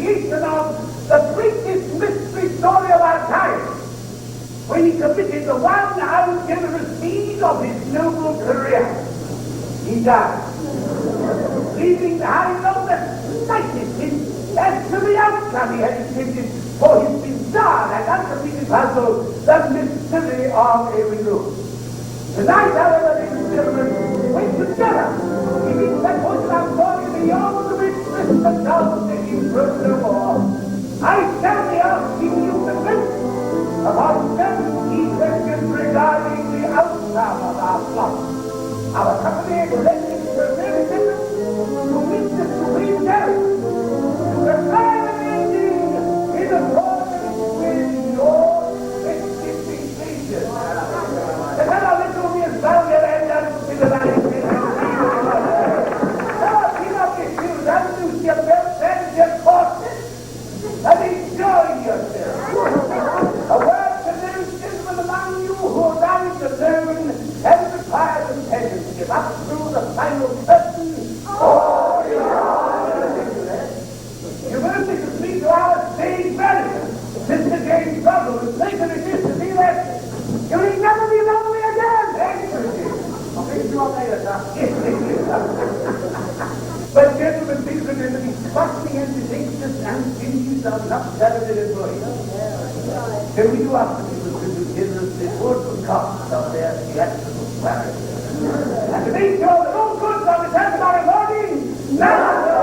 creation of the greatest mystery story of our time, when he committed the one ungenerous deed of his noble career. He died, leaving behind not the slightest hint as to the outcome he had intended for his bizarre and uncompleted puzzle, the mystery of Edwin Drood. Tonight, however, ladies and gentlemen, when together we reach that point in our story beyond the richness of Charles Dickens' wrote no more, I shall be asking you to think upon certain key questions regarding the outcome of our plot. Our company will then experiment to meet the supreme challenge, to prepare an ending in accordance with your expectations. The fellow little me as well get end up in the valley. Now, keep up your shoes, unloose your belts and your corsets, and enjoy yourself. A word to those gentlemen among you who arrived alone and required companionship up through the final curtain. Oh, you will take to speak to our stage manager, Mr. James Russell, whose pleasure it is to see that you will never be lonely again. Thank you, James. I'll fix you up later, sir. But gentlemen, please remember these trusting and disastrous and stingy are not salaried employees. So we do ask the people to do generously towards the cost of their theatrical salary. And to make sure that all goods on the table are recording, none of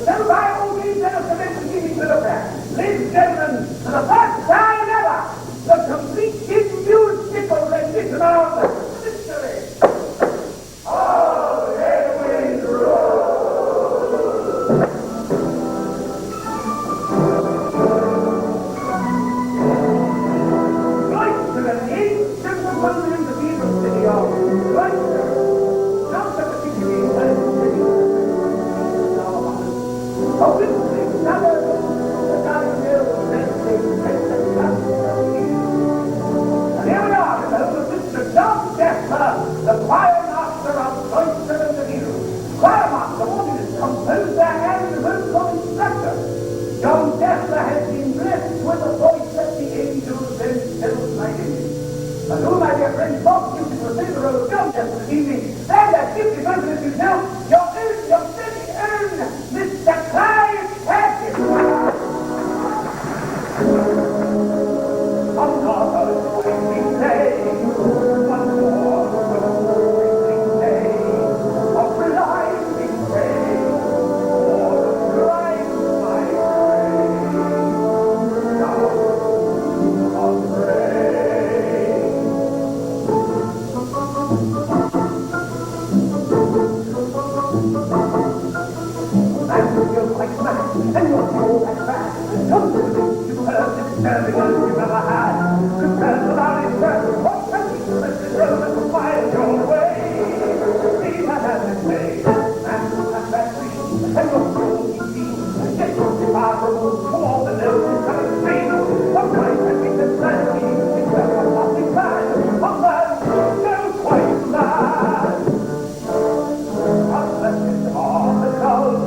so by all means, let us commence the meeting to look at. Ladies and gentlemen, for the first time ever, the complete musical rendition of Mystery of Edwin Drood. Cloister, an ancient wonder in the cathedral city of Cloister, not the particularly city. A whistling summer, the dark hill, dancing, and here we are in the home of Mr. John Jasper, the choir master of Cloister and the Hill. Choir master, organist, composer, and vocal instructor. John Jasper has been blessed with a voice that the angels themselves might imitate. And who, my dear friends, both you to present the role of John Jasper this evening, and as gifted resident himself, your very own, Mr. Clive Patrick. On top of the twinkling day, one more twinkling day, of blinding day, all drive my way, down of rain. And you're quite mad, and you're so like that. Come to me, you heard this disturbing as you've ever had. To turn without his turn, what can you do to find your way? See that as it may, and that tree, and your soul he sees, and get your departable to all the noses and the stream. Sometimes I think the sanity is where I'm not inclined. On that, go quite mad. Unless it's all the gold.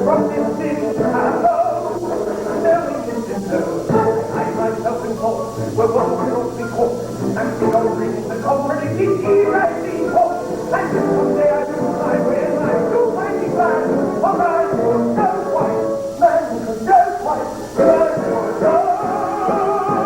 From this city to Hello, knowing this is so, I myself in court, where one cannot be caught, and the unreading the contradicting erasing hope, and if someday I do my way, and I do find it bad, all right, no white, man who no white, man who no white man!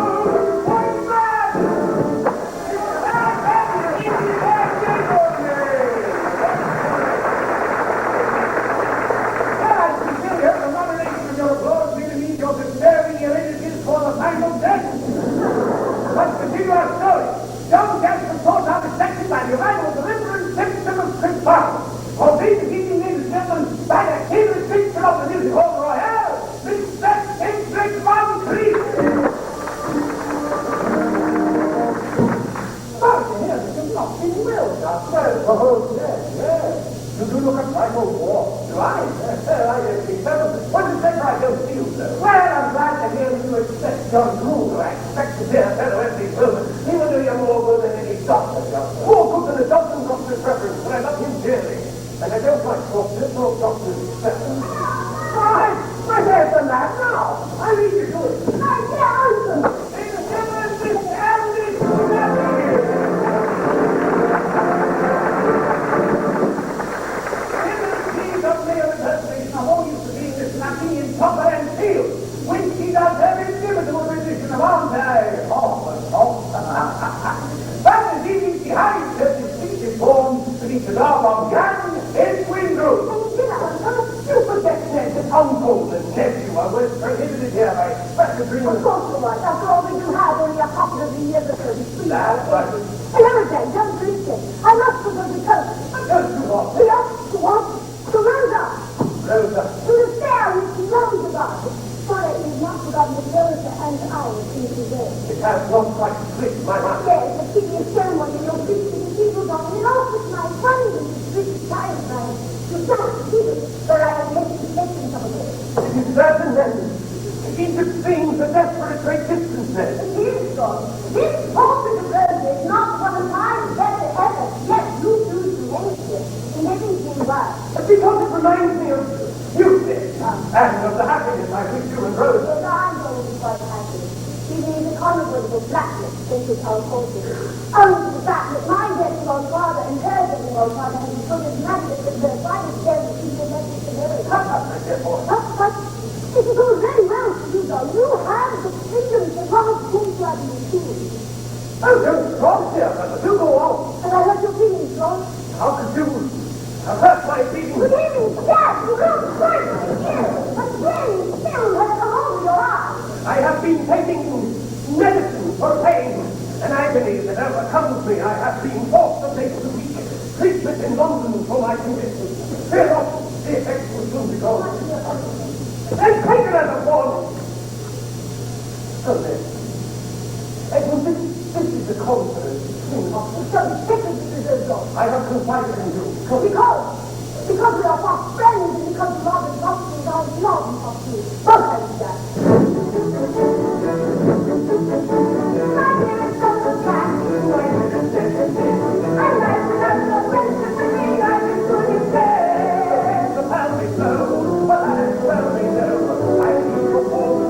right. I don't think so. What is that I don't feel so? Well, I'm glad to hear you expect John Drood. I expect to hear a fellow every moment. He will do you more good than any doctor does. More good than a dozen doctor's reference, but I love him dearly. And I don't like doctors or doctors except. My head's a lad now. I need you to do it. I can't answer. It's a difference with Andy. In proper and field, when she does every individual position of armchair, but as easy behind her distinctive form to be the dog of young Edwin Drood. You forget that uncle and nephew are worth prohibited here by special agreement. Of course you are. After all, we do have only a couple of years of service. That's right. Another day, don't drink it. I must go to the coast. Just to what? Yes, to what? To Rosa. Rosa. To the fair which she knows about. For it is not forgotten that Rosa and I will see today. It has not quite slipped my mind. Yes, the tedious ceremony of your visiting people got me off with my friends and this child man to start the people, but I have yet to take them some of it. It is certain then. Egypt seems a desperate great distance then. It is gone. This portrait of Rosa is not one of my better ever. Yes, you do anything. In everything right. Because it reminds me of you, and of the happiness I wish you and Rosa. Yes, I'm going to be quite happy. She needs an honorable blackness, think it our culture. Owing to the fact that my dead-old father and her dead-old father have been put as magic that the finest dead people make it to marry. But it is all very well for you, though. You have the freedom to promise things like you do. Oh, don't stop, dear, but do go on. And I let your feelings go. How could you have hurt my feelings? Feelings, yes, you will hurt my ears. But then, still has come over your eyes. I have been taking medicine for pain, and I believe that overcomes me. I have been forced to take the week treatment in London for my condition. Fear not, the effects will soon be gone. Then take it as a warning. So then, Edwin, this is the conference between us. So this is a job. I have confided in you. Because we are fast friends and because you are the doctors, I love you. What can you do? My dear Dr. Jack, I like to have your friendship with me like a good friend. The family knows, but I certainly know. I need your hope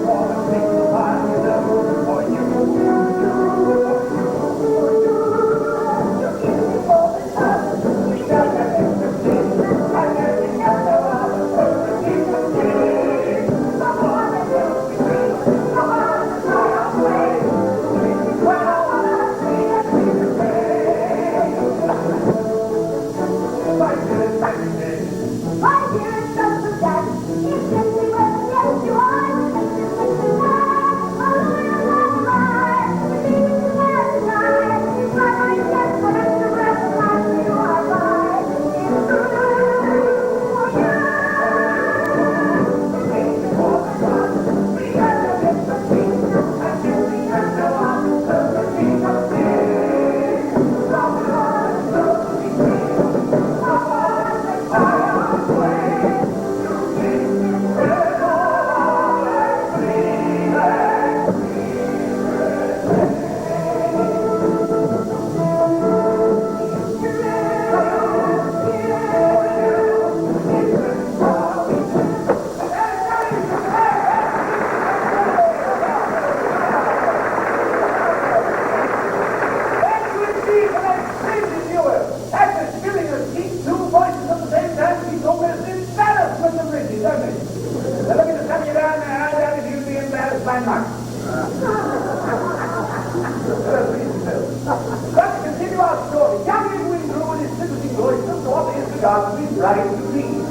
for the things I know for you. Let's continue our story. Young Edwin Drood is visiting Royston to offer his regards to his bride to leave.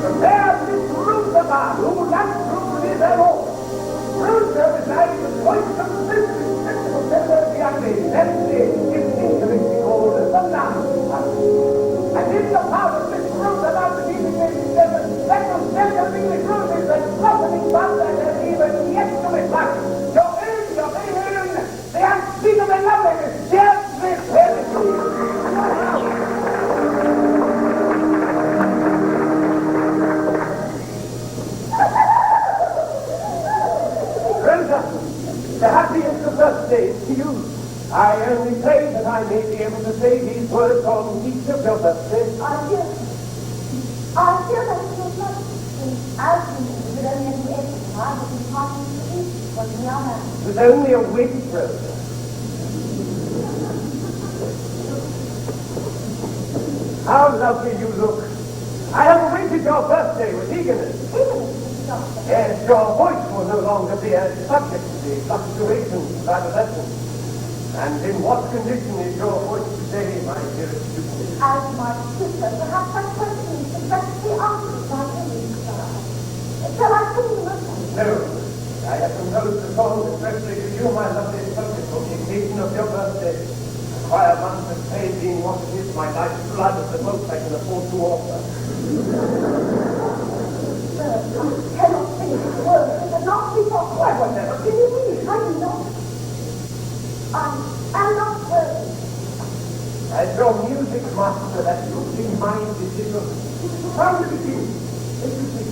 From there, Miss Rosa, who once Drood is her own. Rosa resides in Royston, respectable member of the young lady. That's it. It's incorrectly called the Nun. And in the power of Miss Rosa, about the meeting that will send her English roses and blossoming buds and even yet to be black. Your own, the unspeakable loveliness, just this very I only pray that I may be able to say these words on each of your birthdays. I feel that it was not as you would only have been able to try, but in passing to each was the other. It was only a wind, Rosa. How lovely you look. I have awaited your birthday with eagerness. Yes, your voice will no longer be subject to the fluctuations of adolescence. And in what condition is your voice today, my dearest student? As my sister, perhaps I question especially answered by English, sir. Shall I sing the most? No. I have composed a song especially to you, my lovely subject, on the occasion of your birthday. The choir must have paid being what it is, my life's blood is the most I can afford to offer. Sir, I cannot finish the words. It cannot be possible. Why, whatever can you mean? I do not. I am not worthy. As your music master, that looking mind is different. From the beginning, let you sing.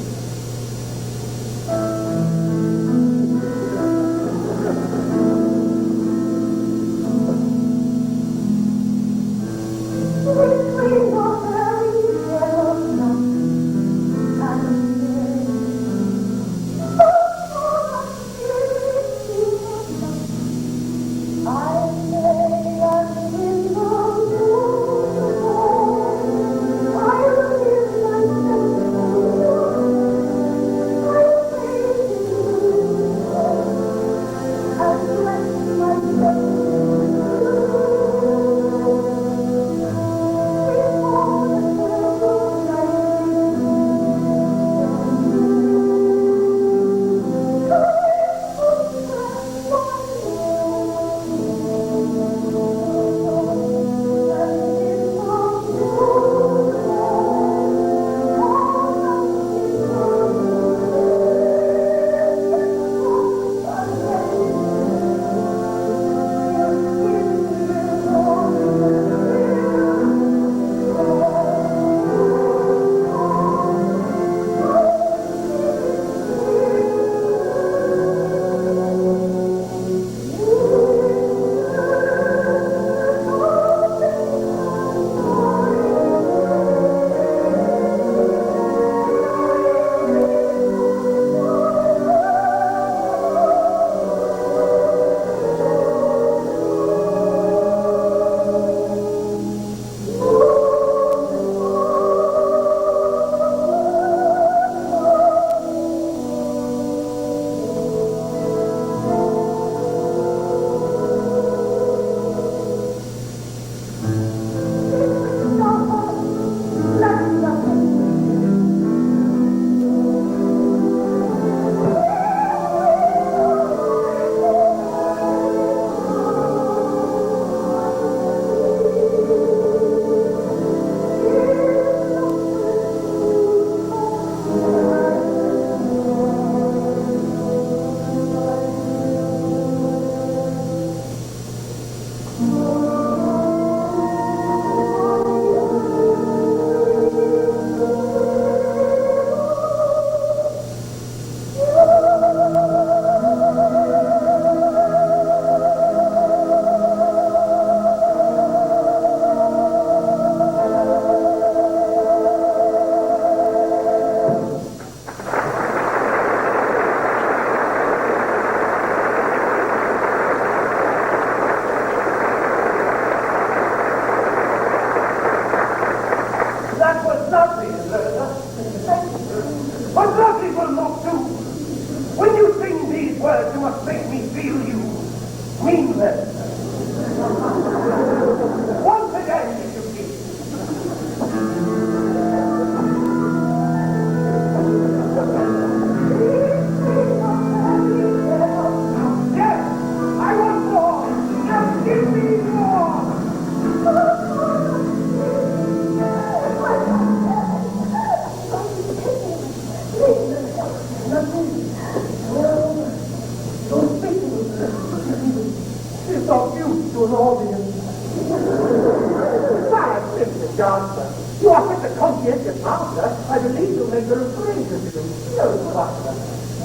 You are such a conscientious master, I believe you'll make her afraid of you. No, master.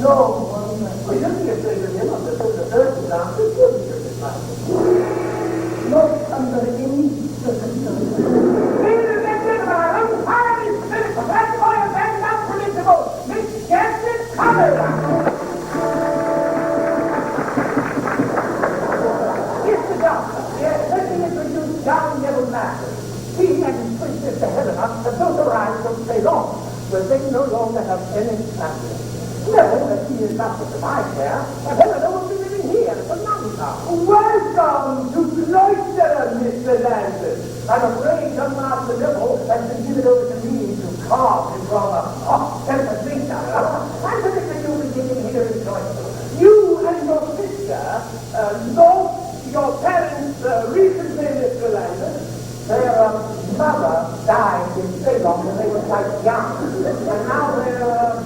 No, we shouldn't be afraid of him until the third exam is good, Mr. Master. Not under any circumstances. Ladies and gentlemen, I'm entirely cynical. That's why I'm very unpredictable. Miss Jensen Connor. Mr. Doctor, yes, let me introduce young Neville Master. He and his princess to Helena have both arrived from Ceylon, where they no longer have any family. Neville, as he is not to my care, and Helena will be living here at the mountain house. Welcome to Cloister, Mr. Landon. I'm afraid young Master Neville has been given over to me to carve his rather off-tempered nature. I believe that you'll be living here in Cloister. You and your sister lost your parents recently, Mr. Landon. Their mother died in Ceylon when they were quite young, and now their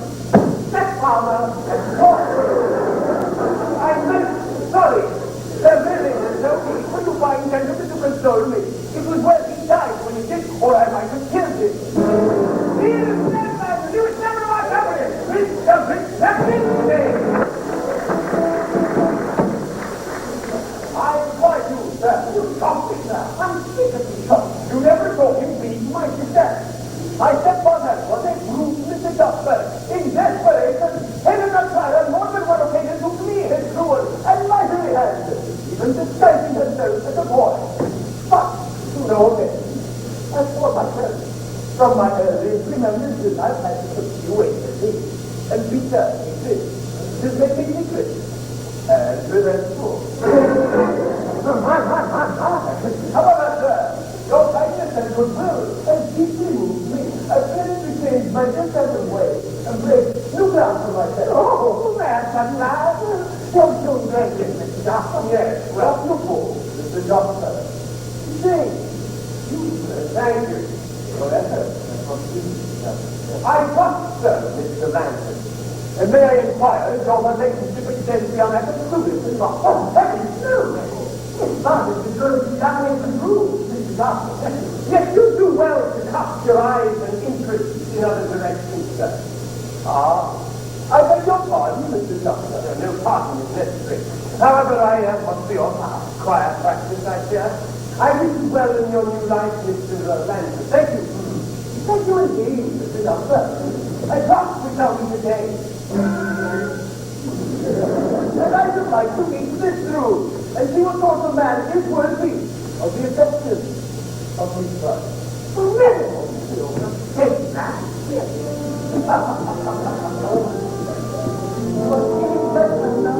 stepfather has gone. I'm very sorry. There really is no need for you fine gentlemen to console me. It was well he died when he did, or I might have killed him. Here is Landon, you remember my company. Mr. Fitzpatrick. I invite you, sir. You shocked me, sir. I'm secretly shocked. You never saw him beat my sister. My stepfather was a brute Mr. Doctor. In desperation, Helena tried on more than one occasion to flee his cruel and miserly hand, even disguising herself as a boy. But, to no avail. As for myself, from my earliest remembrances, I've had to pursue agency, and Peter exists to make me secret and revengeful. However, sir, your kindness and goodwill has deeply moved me. I've really changed my different way and break new ground for myself. Oh, that's a lad. Don't you drink it, Mr. Doctor? Yes, well, you fool, Mr. Doctor. Say, Thank you. Your effort. I trust, sir, Mr. Landon. And may I inquire if your relationship extends beyond that of Louis and not? oh, that is true. His father is going to dominate the room, Mr. Doctor. Yet you do well to cast your eyes and interests in other directions, sir. I beg your pardon, Mr. Doctor. No pardon is necessary. However, I must be on quiet practice, I fear. I wish you well in your new life, Mr. Landon. Thank you. Thank you indeed, Mr. Doctor. I trust we shall meet again. And I should like to meet Miss Drood and see what sort of man is worthy of the affection of his son. Formidable, children. Take that. Yes. Was any person now?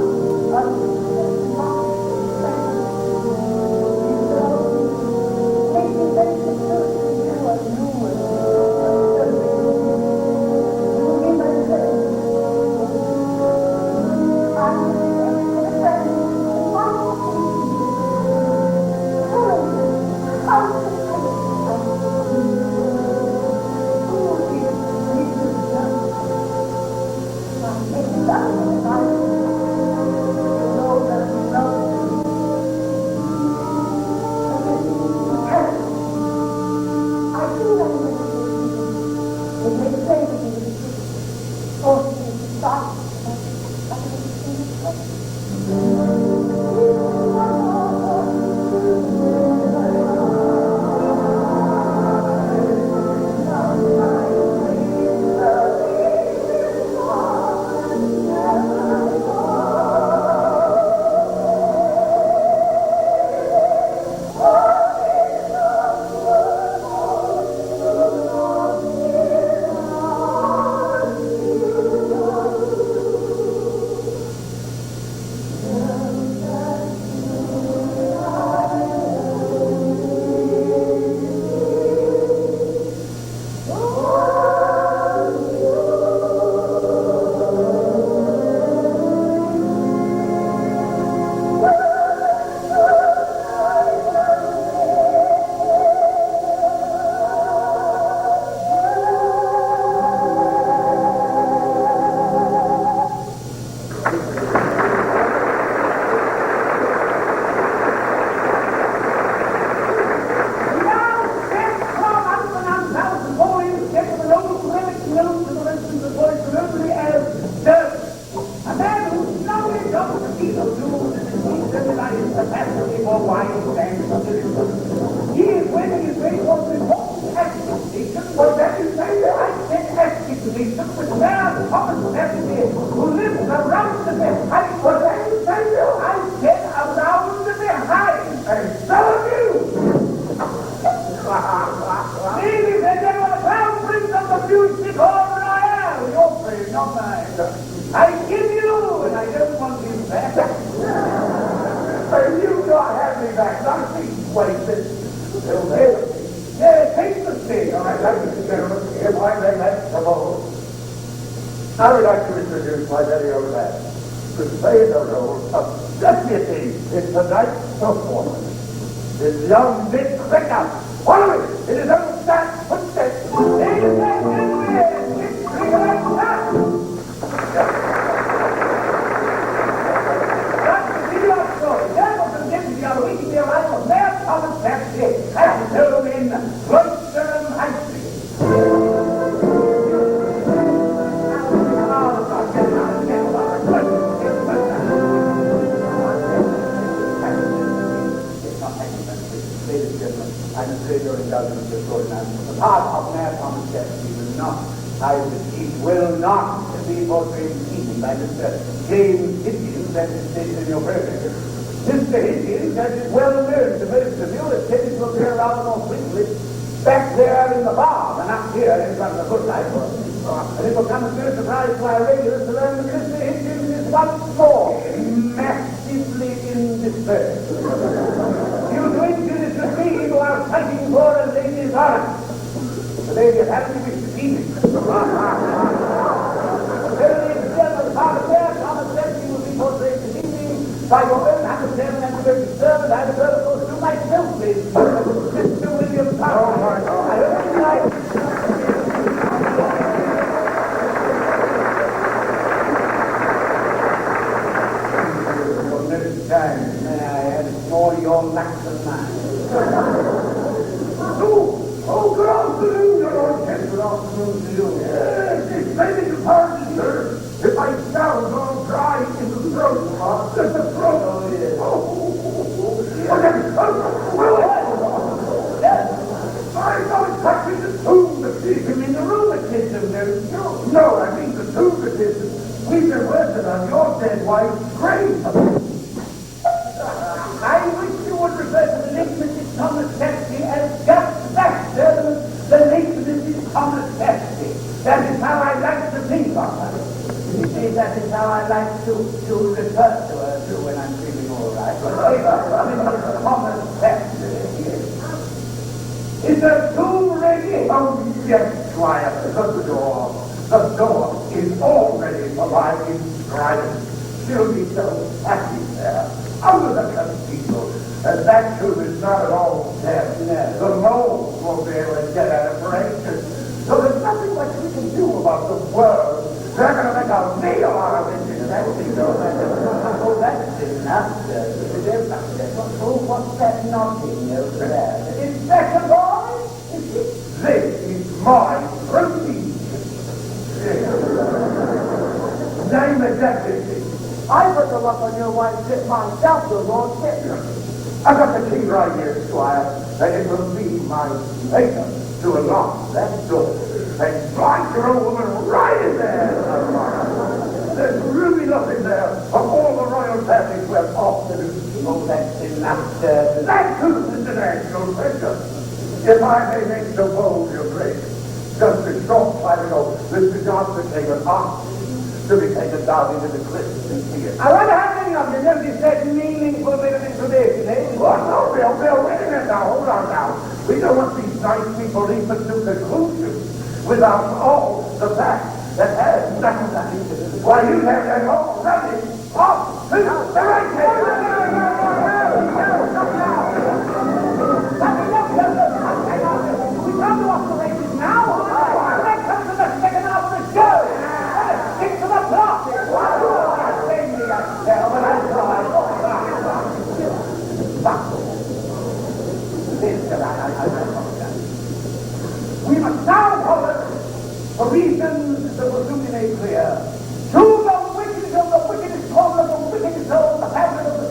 capacity for wine and spirituals. He is waiting his way for the important accusation, but that is say I said accusation with man Thomas Stephanie, who lives around the behind. But that is say I said around the behind. And so do you. Ladies and gentlemen, the crown prince of the music hall royale. Your praise, not mine. I give you, and I don't want you back. You don't have me back. Not these wasted. Take the stage. All right, ladies and gentlemen, if I may let suppose. I would like to introduce my very own man to play the role of deputy in tonight's performance. This young Dick Cricker. Follow it in his own staff footsteps. Ladies and gentlemen, Dick Cricker and Staff. That's the video story. Generals and deputies are awaiting the arrival of Mayor Thomas Stephanie at his home in Cloisterham High Street. I'm afraid your indulgence is good enough. The part of Mayor Thomas Stephanie will not, I repeat, will not be portrayed this evening by Mr. James Higgins, as is stated in your program. Mr. Higgins, as is well known to most of you, has tended to appear rather more frequently back there in the bar than up here in front of the footlights. And it will come as no surprise to our regulars to learn that Mr. Higgins is once more massively indisposed. You coincidence with me who are fighting for a lady's heart. The lady is happy to be defeated. Ladies and gentlemen, part of Mayor Thomas Stephanie will be portrayed this evening by your own understanding and devoted servant. I refer, of course, to myself, please. Mr. William Powell. I hope you like. Time, may I have more your lax than mine? Oh, good afternoon, your Lordship. Good afternoon to you. Yes, it's begging your pardon, sir. If I sound all dry in the throat, just the throat. Oh, yes. I know exactly the rheumatism. You mean the rheumatism, don't you? No, I mean the rheumatism. We've been working on your dead wife's grave. I wish you would refer to the late Mrs. Thomas Stephanie as just that, sir, the late Mrs. Thomas Stephanie. That is how I like to think of her. You see, that is how I like to refer to her, too, when I'm feeling all right. Mrs. Thomas Stephanie. Is the tomb ready? Oh, yes, Squire, the door is already provided. She'll be so happy there. Under the cathedral, and that too is not at all dead. No. The moles will be able to get at it for ages. So there's nothing much we can do about the world. They're going to make a meal out of it. Oh, that's enough, sir. Oh, what's that knocking over there? Is that a boy? This is my proceed. Name and deputy. I put the lock on your wife's hip myself, your Lordship. I've got the key right here, Squire, and it will be my pleasure to unlock that door and slide your old woman right in there. There's really nothing there of all the royal families we're off to do. Oh, that's enough, sir. That too is an actual pleasure. If I may make so bold, your grace, just a short time ago, Mr. Johnson came and asked to be taken down into the cliffs and see it. I wonder how many of you noticed that meaningful bit of information, eh? What? No, Bill, wait a minute now. Hold on now. We don't want these nice people even to conclusions without all the facts that has nothing to do. Why, you have that whole running off to the right hand. We come to off the races now. That comes to the second half of the show. Stick to the plot. We must now follow for reasons that will soon be made clear. To the wickedest of the wickedest corner of the wickedest zone, the fabric of the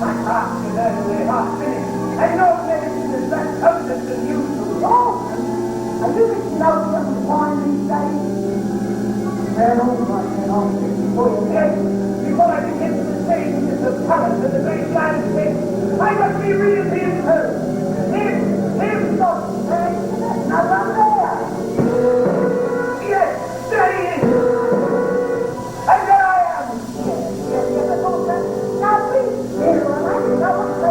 My task is anyway half finished. I know medicine is less potent than usual. Oh, are you mixing out some wine these days? Then all right, then I'll fix it for you. Yes, before I can get to the stage with the talent and the great landscape, I must be real to him first. Him, not Now run there. yes, there he is. And there I am. Now please, here, I want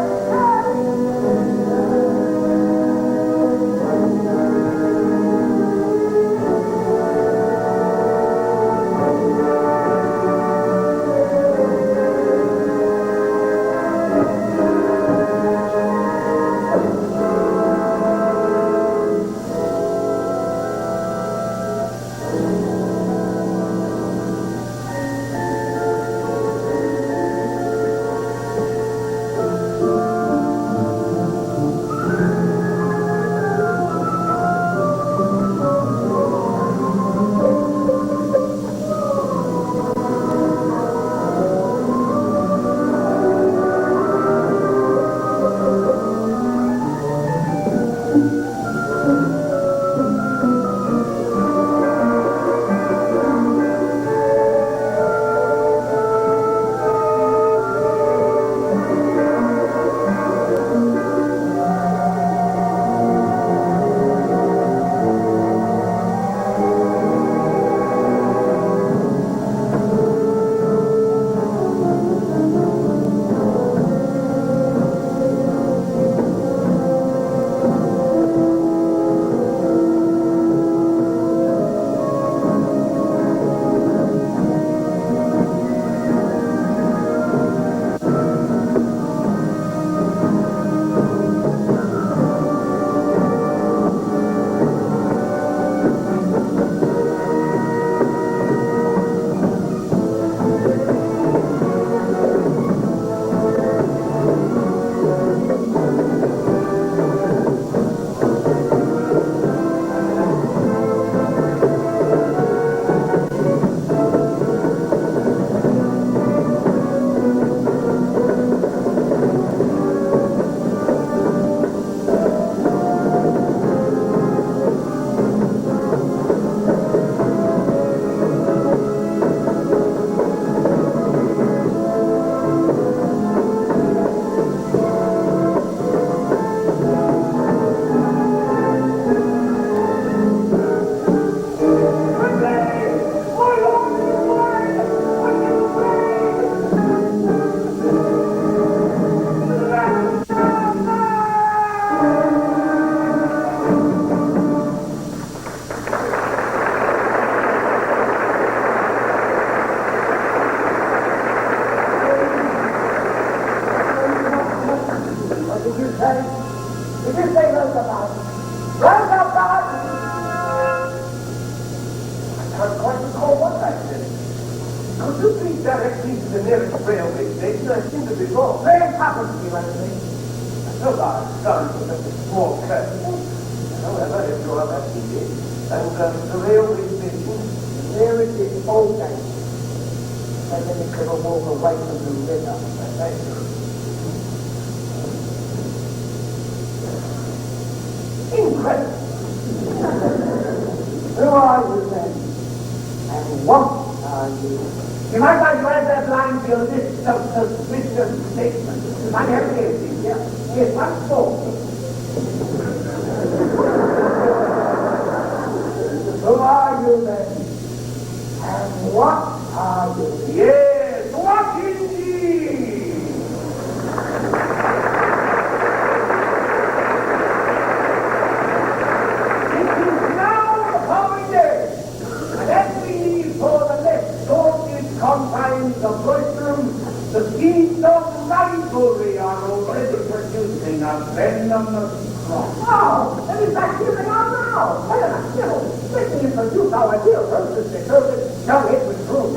young Edwin Drood.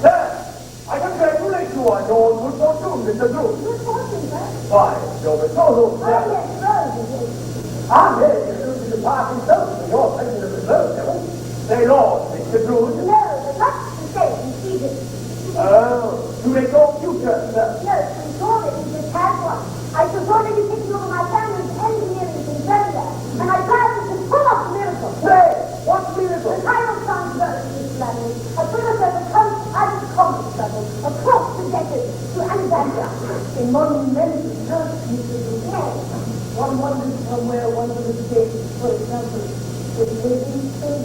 Sir, I congratulate you on your good fortune, Mr. Drood. Good fortune, sir. Why, your betrothal, Oh, sir. yes, Rose. I'm here to do the party himself for your president of the club, devil. Say, Lord, Mr. Drood. No, but that's the same. She did. Oh, to make your future, sir. No, saw that he just had one. I was already taking over my family's engineering concern there, and I decided to pull off the miracle. Say, what miracle? The title sounds very Islamic. I put us as a coast out of commerce trouble across the desert to Alexandria. In monumental church, Yes. one wonders somewhere one of the days, for example, the living thing.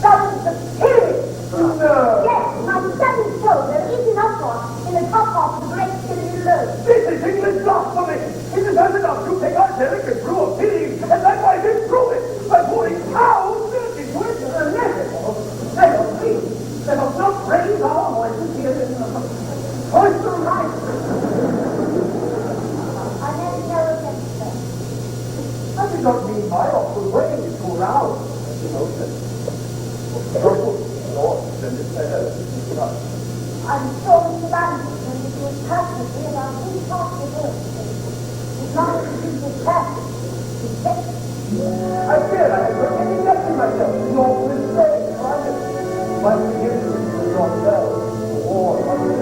That was the pyramid. No. Yes, my studies show there is enough rock in the top half of the great pyramid alone. This is English blasphemy. It is not enough to take our delicate brew of tea and likewise improve it by pouring cows milk into it. Let us please, let us not raise our voices here in the voice of right. I never know against them. I did not mean my awful way to arouse the emotion. I'm sure Mr. Bannister was perfectly about his part of the work. As long as he was perfect, he kept it. I fear I have forgetting nothing myself. Your mistake, but you yourself, or what you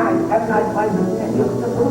I have not find the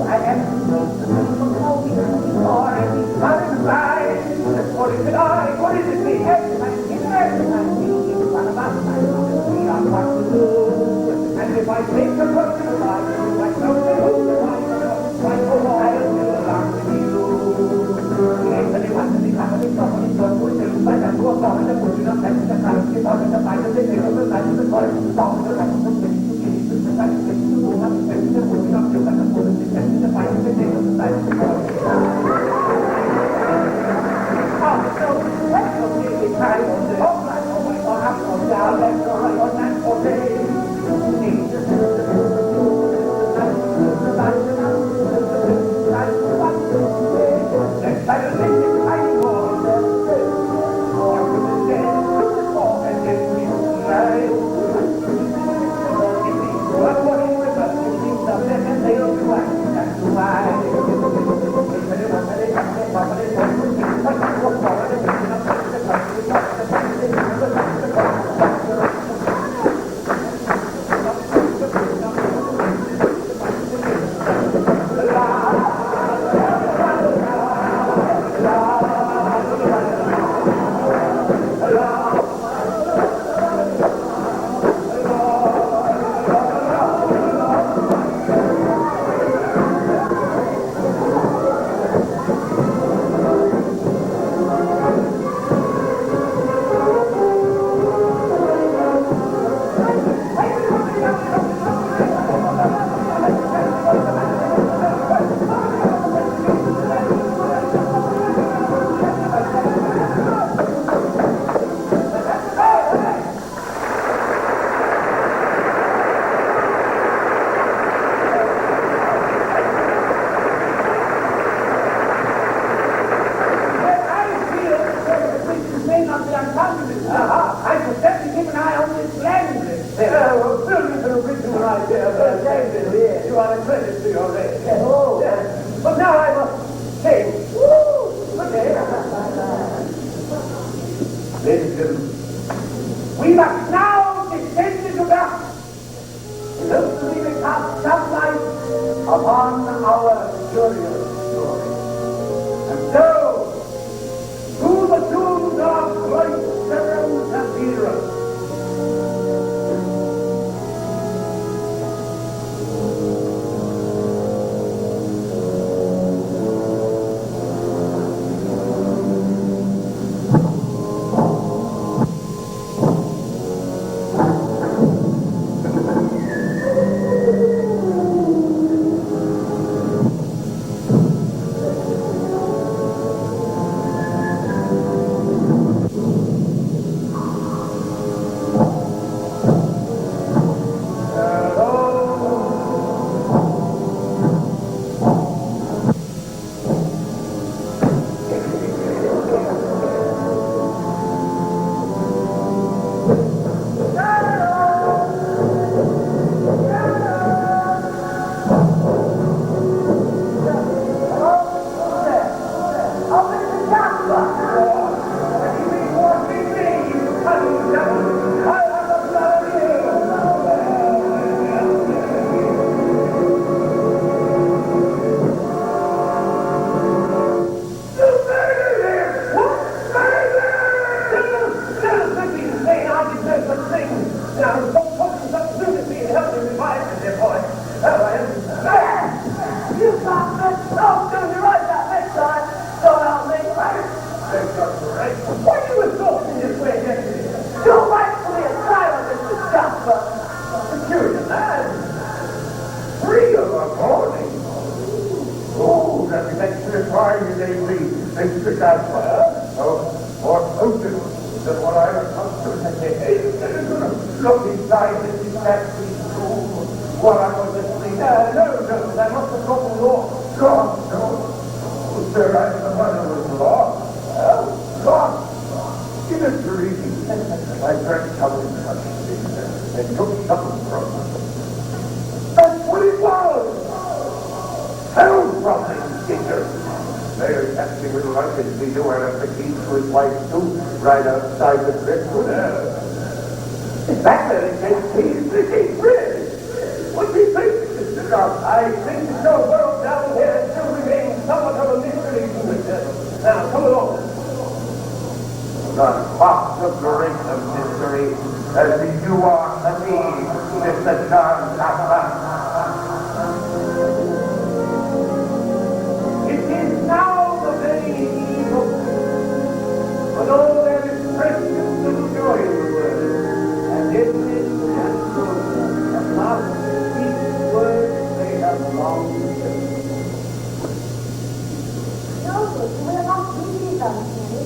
done, Mary.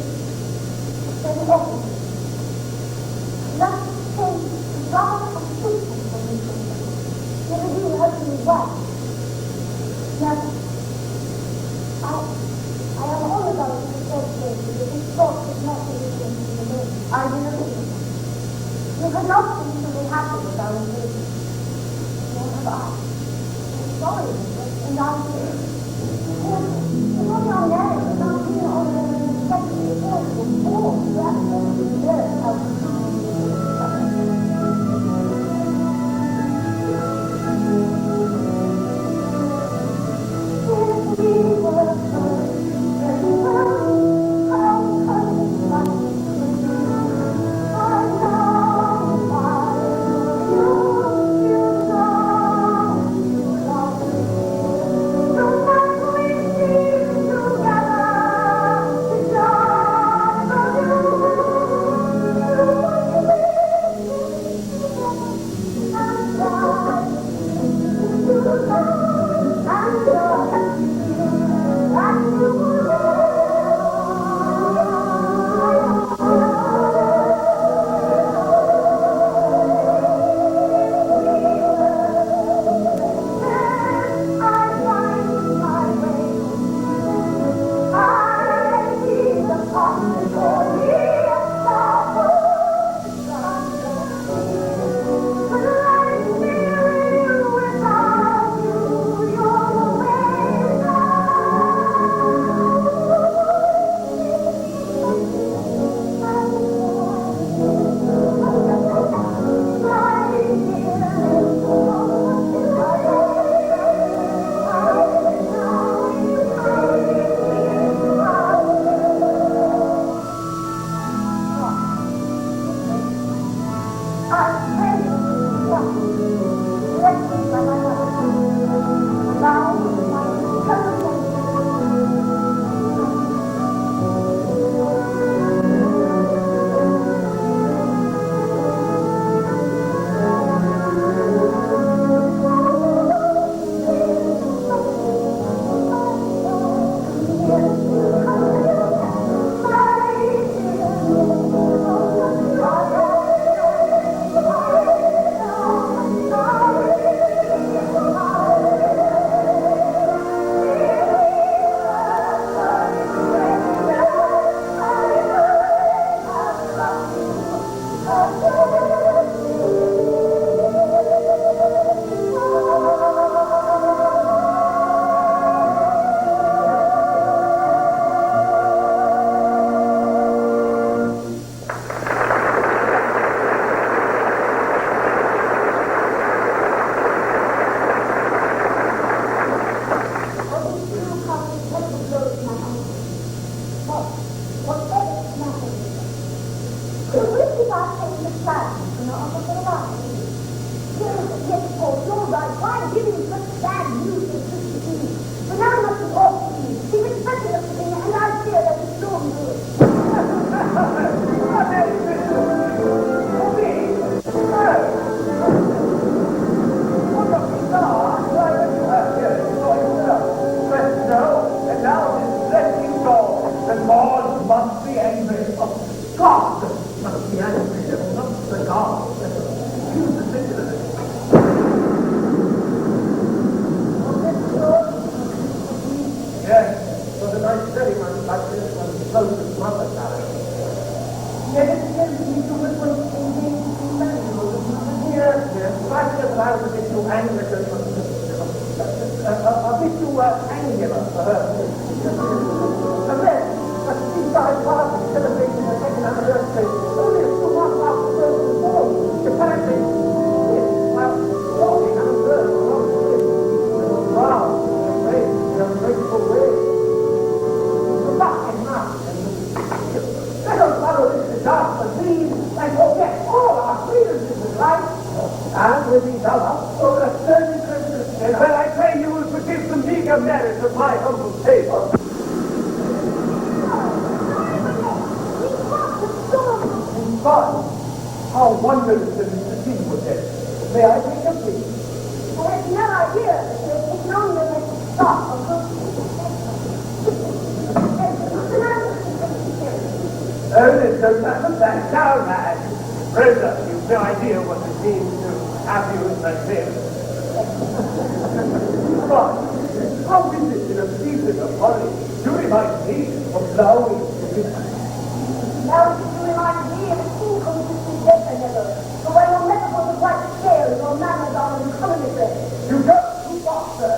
Then everything. Love changed rather completely from me. Never do hurt me well. Never. I am all about it because this thought is not anything to me. I believe it. You have not been truly happy with our engagement. Nor have I. I'm sorry, and I feel. It's only our marriage is not here on the second report before. That's what we did. Mr. Thanks, now, lad. Rosa, you've no idea what it means to have you in my bed. But how is it in a season of holiday you remind me of Lowry? Now you remind me of an inconsistent gentleman, the way your metaphors are quite scale and your manners are uncommonly. You go too far, sir.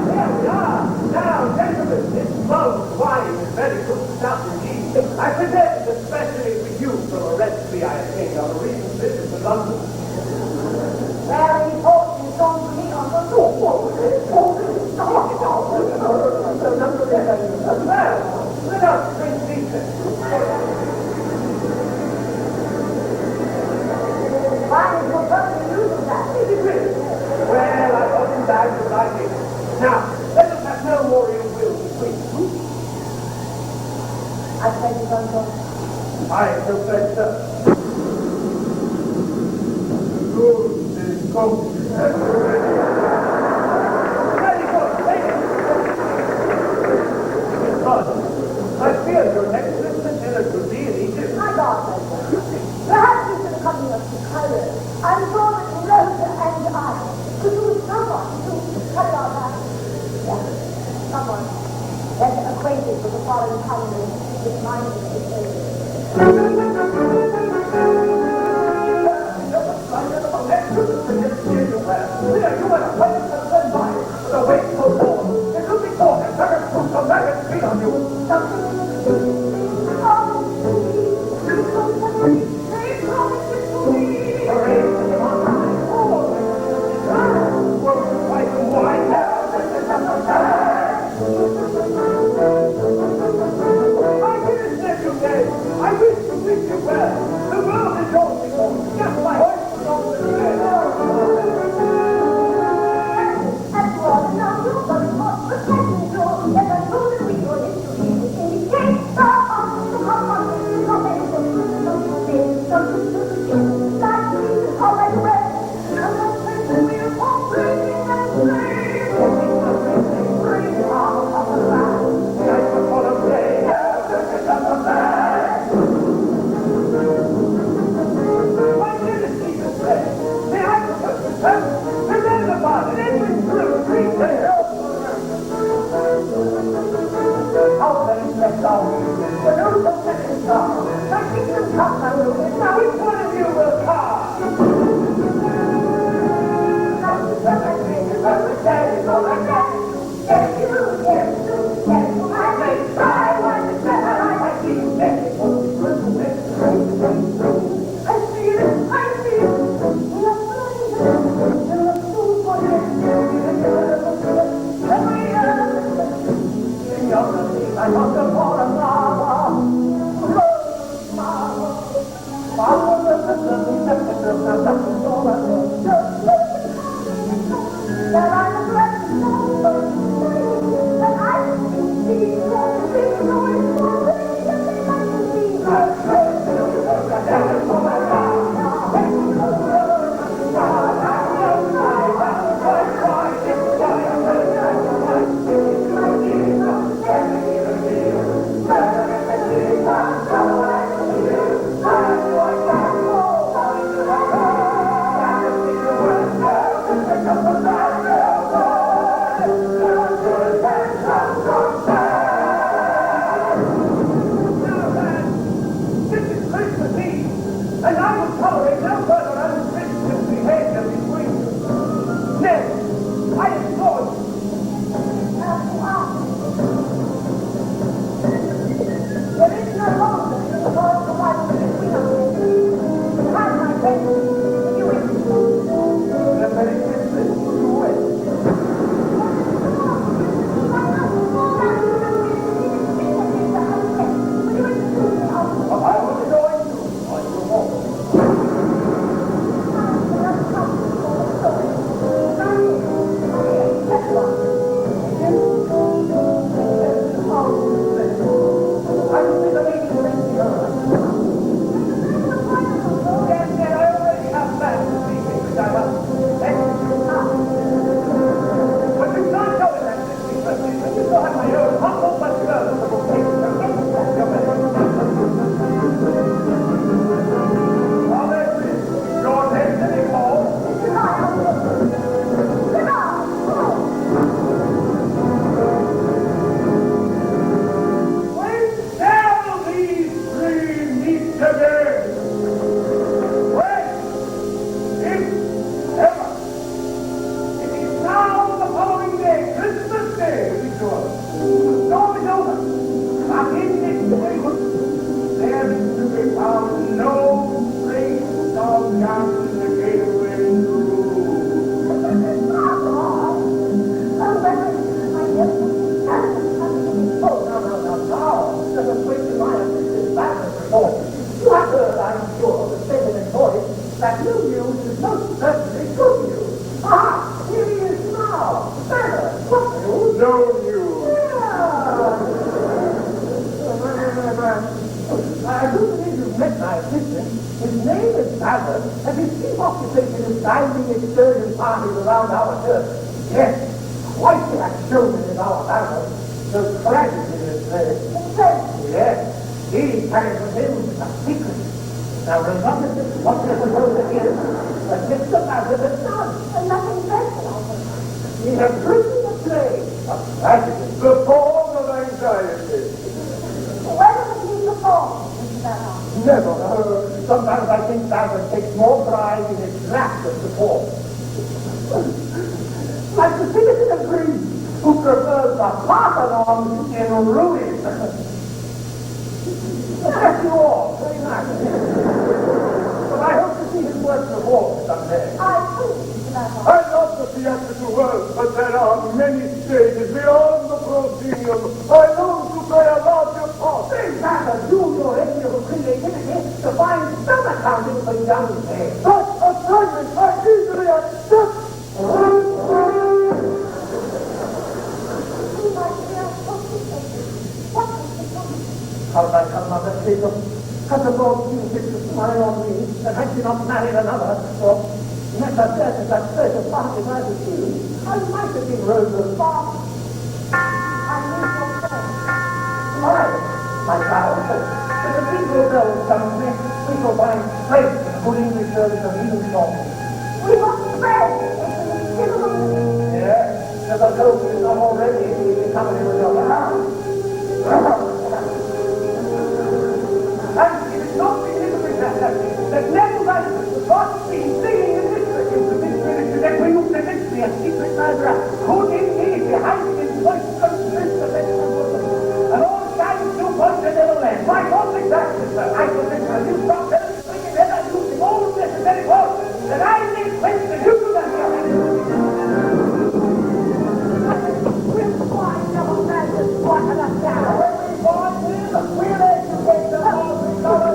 Here we are. Now, gentlemen, this mulled wine is very good stuff indeed. I present it especially for you from a recipe I obtained on a recent visit to London. Very important song for me on the Well, let us drink decent. Why is your perfectly used to that? Is it really? Well, I wasn't bad to like it. Now, let us have no more ill will between us. I said you don't know. I so said, sir. Good is cold. Very good, take it. Miss Carter, I fear your excellent lieutenant will be in Egypt. My God, perhaps you should accompany us to Cairo. I'm sure that Rosa and I could use someone to carry out that. Yes, someone that's acquainted with the foreign country with mind and I wish to wish you well. The world is yours before you. Just my voice is on the bed. After all, now you're very much professional. Yes, I know that we are history indicates the heart to come on to come in. Like Jesus, all I read. And the person we're all bringing that slave. Bring all of the land. Nice to call a play. My dearest Jesus said, may I propose to her? Remember, Father, Edwin Drood, please say how very blessed are we? For those of second star, my kingdom come, my will is now. Which one of you will come? Not the second, but the dead is all I get. Yes, you, yes, yes, I may try one to set her right. I see you next. I see it, I see it. I want to fall in That I am blessed, and I No news. I do believe you've met my assistant. His name is Ballard, and his chief occupation is guiding excursion parties around our church. Yes, twice he has shown it in our Ballard. So tragedy is there. Yes, he carries with him a secret. Now, regardless of what the world is, but Mr. Ballard has done. Nothing dreadful. He has written a play, a tragedy. The form of anxiety. Where does he perform, Mr. Bernard? Never. Sometimes I think Ballard takes more pride in his lack of support. Like the citizen of Greece, who prefers the Parthenon in ruins. Bless you all. Very nice. But I hope to see his work performed someday. I think, Mr. Bernard. I love the theatrical world, but there are many stages beyond the proscenium. I long to play a larger part. Think Ballard, use your amiable creativity to find some accounting for young men. Such assignment I easily accept. How did I come out of Jacob? Has the Lord seen fit to smile on me, and had she not married another, or met her death as that first of parties I was seen, I might have been Rose's father. I need your friend. Why, my child, if the people know something, we shall find strength in good English service of healing songs. We must pray if we still believe. Yes, if the ghost is not already in company with your house. And it is not significant that nevertheless the God being singing in this ministry that we look at this a secret murderer could indeed be hiding in voice and strength of and all signs to point to Neverland. My God, exactly, sir. I shall think of you stop everything and then I'm using all necessary words that I may place the use of that. We'll find double measures, what an attack. We'll educate them all because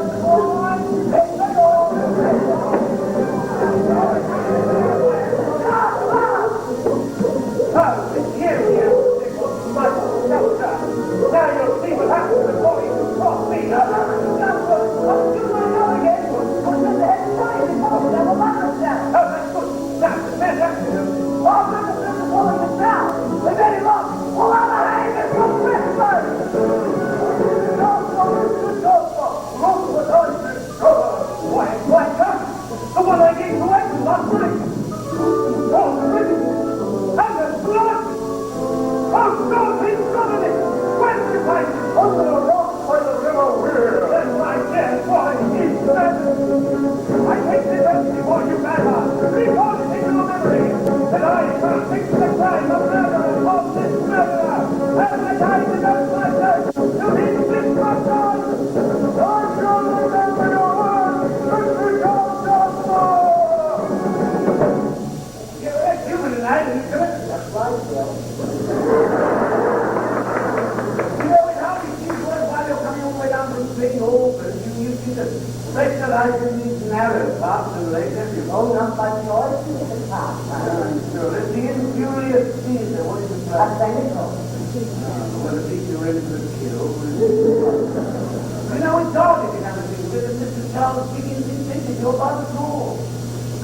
now you'll see what happens before you cross me. Specialize in these narrow parts of later, you own up by choice in the past. Sure, it's the infurious Caesar, what is it? Well, at least you're in for the kill. You know, it's odd if you haven't been with him, Mr. Charles Higgins intended your father's law.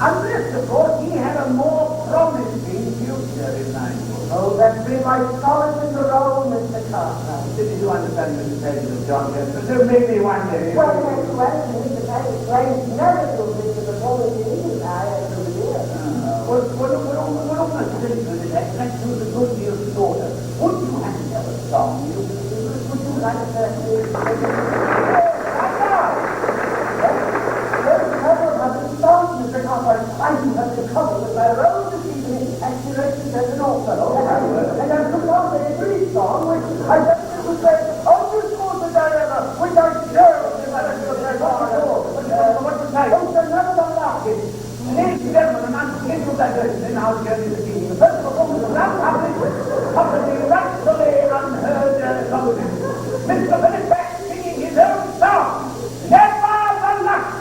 Unless, of course, he had a more promising future in mind. Oh, that's been my solace in the role, Mr. Carter. Did you understand the decision of John Jeffers? There may be one day. Well, that's well, Mr. Perry claims never to have been the performance in England, I every year. Well, on the strength of it, that's to the good deal shorter. Would you have to have a song? Would you like a first I do have to cover with my role this evening as directed as an author. And I'm put on a brief song which I just would say, underscore the dilemma, which I share with the manager of their what to say? Oh, sir, none of them laughing. Ladies and gentlemen, I'm scheduled that in our journey this evening. The first performance of that public, the actually unheard comedy. Mr. Philip Beck singing his own song, Never the Luck.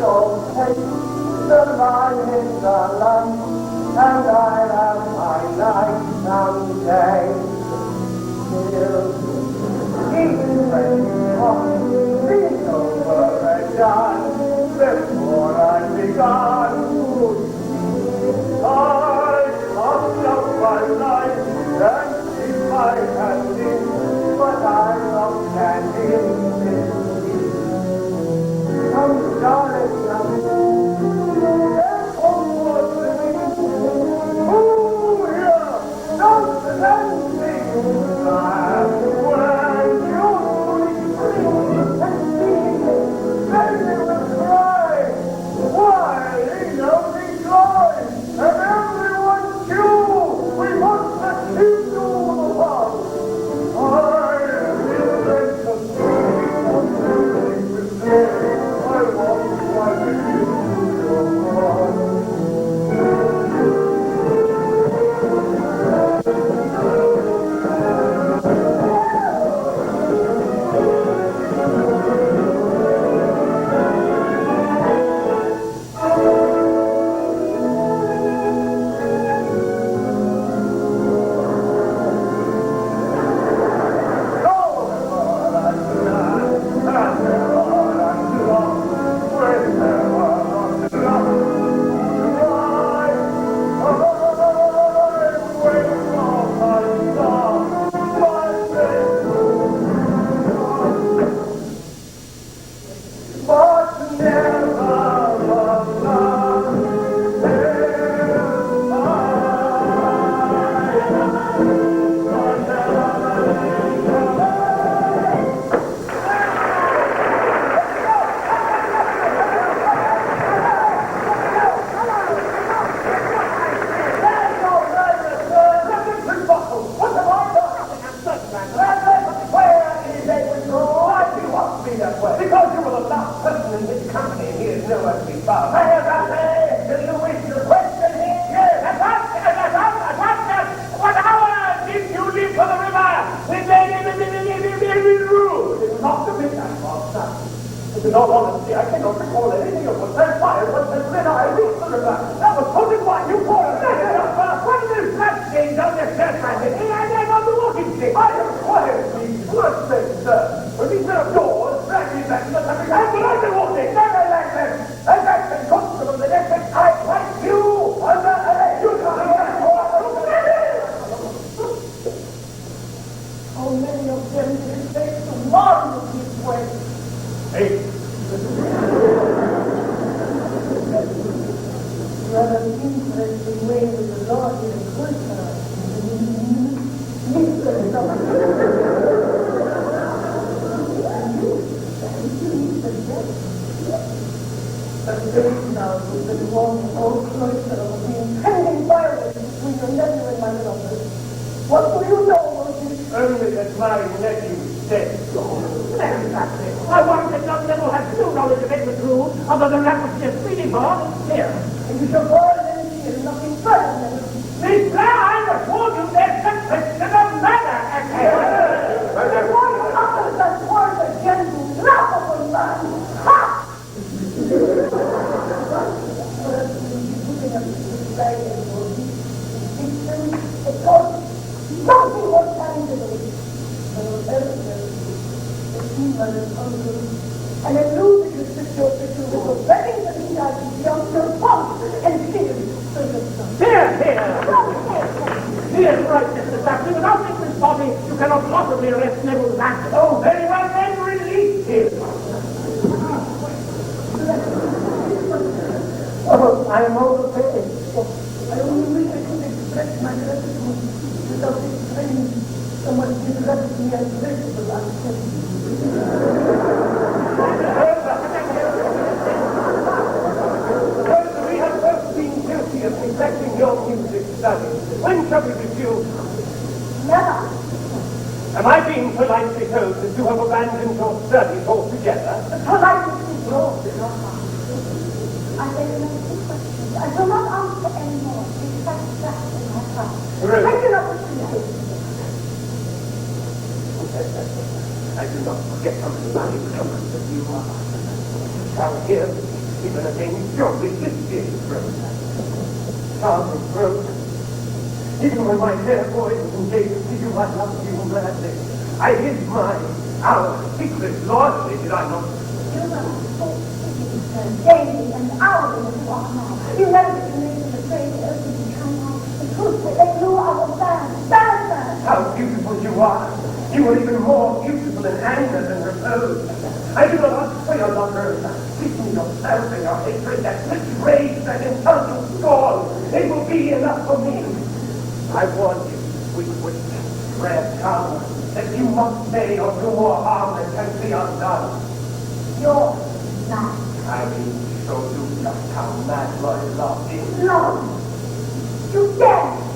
won't take the line in the lunch, and I'll have my life someday. Still, even when it's over and done, before I've begun, I summed up my life and if I had been, but I'm not standing still. I'm darling now, there's hope for living. Oh yeah, don't let me laugh when you're free and see it. Then they will cry. Why, he knows he's blind, and everyone's you. We must achieve you the world. I will make the I want my baby to go on. Because you were the last person in this company and he is nowhere to be found. Do you wish to question him? Yes. What hour did you leave for the river? Edwin Drood. It was after midnight last night. In all honesty, I cannot recall anything of what transpired once I reached the river. That was totally why you called it. What is this bloodstains on your shirt, man? I'm on the walking stick. I am quiet, please. Bloodstains, sir. When we set up doors, drag me back to the country. I'm the walking. Never like that. And that's the constable the next I like you. Under arrest. You can't how many of them did it take to marvel this way? Hey. Rather interesting way with the Lord in the culture. The days now with the long old cloister of being hanging violence between your nephew and my brother. What do you know of this? Only that my nephew is dead. Exactly. I warrant that your devil has no knowledge of Edwin Drood, other than that which he is speaking for. Here, and you shall boil and see nothing further than it. Miss Blair, I assure you there's some question of murder at here. Why utter that word again, you laughable man? Ha! Because nothing was tangible. And a ludicrous situation with the wedding that he had with younger pump and serious circumstances. Here! Here, right, Mr. Saxon. Without this body, you cannot possibly arrest Neville's act. Oh, very well, then release him. Oh, I am overpaid. I only wish I could express my gratitude without explaining someone interrupted me and placed the last sentence. We have both been guilty of neglecting your music studies. When shall we resume? Never. Am I being politely told that you have abandoned your studies altogether? Politely broad in your heart. I will make two questions. I will not answer any more. It's satisfaction in my heart. Really? I do not wish to know. I do not forget how many valuable comforts that you are. You shall hear me. even against your wishes, dear Drood. Charming Drood, even when my fair boy was engaged to you, I loved you madly. I hid our secret loyalty, did I not? You were daily and hourly as you are now. You never get to make the phrase urgent to come out. The truth that they knew I was bad. How beautiful you are. You are even more beautiful in anger than repose. I do not ask for your love, Rosa. Give me yourself and your hatred, that rich rage, that insulting scorn. It will be enough for me. I warn you, sweet witch, rare charmer, that you must say or do more harm than can be undone. You're mad. I mean, show you just how mad my love is. No. You dare.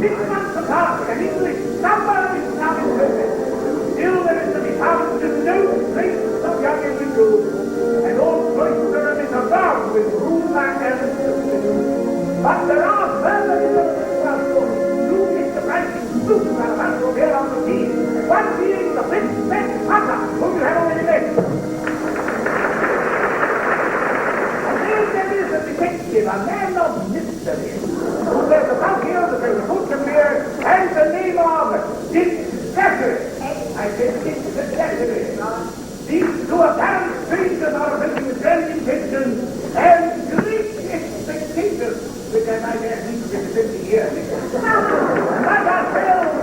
6 months apart, an English number is now in perfect. Still there is to be found no trace of young Edwin Drood, and old Cloisterham is abound with room and evidence. But there are further developments of story. Two surprising sleuths are about to appear on the scene, one being the Princess Mother, whom you have already met. And then there is a detective, a man of mystery, who wears a bounty on the boot career and the name of Dick Zachary. I said Dick Zachary. These two apparent strangers are approaching with grand intentions and great expectations, which I might add need to represent here. And like ourselves,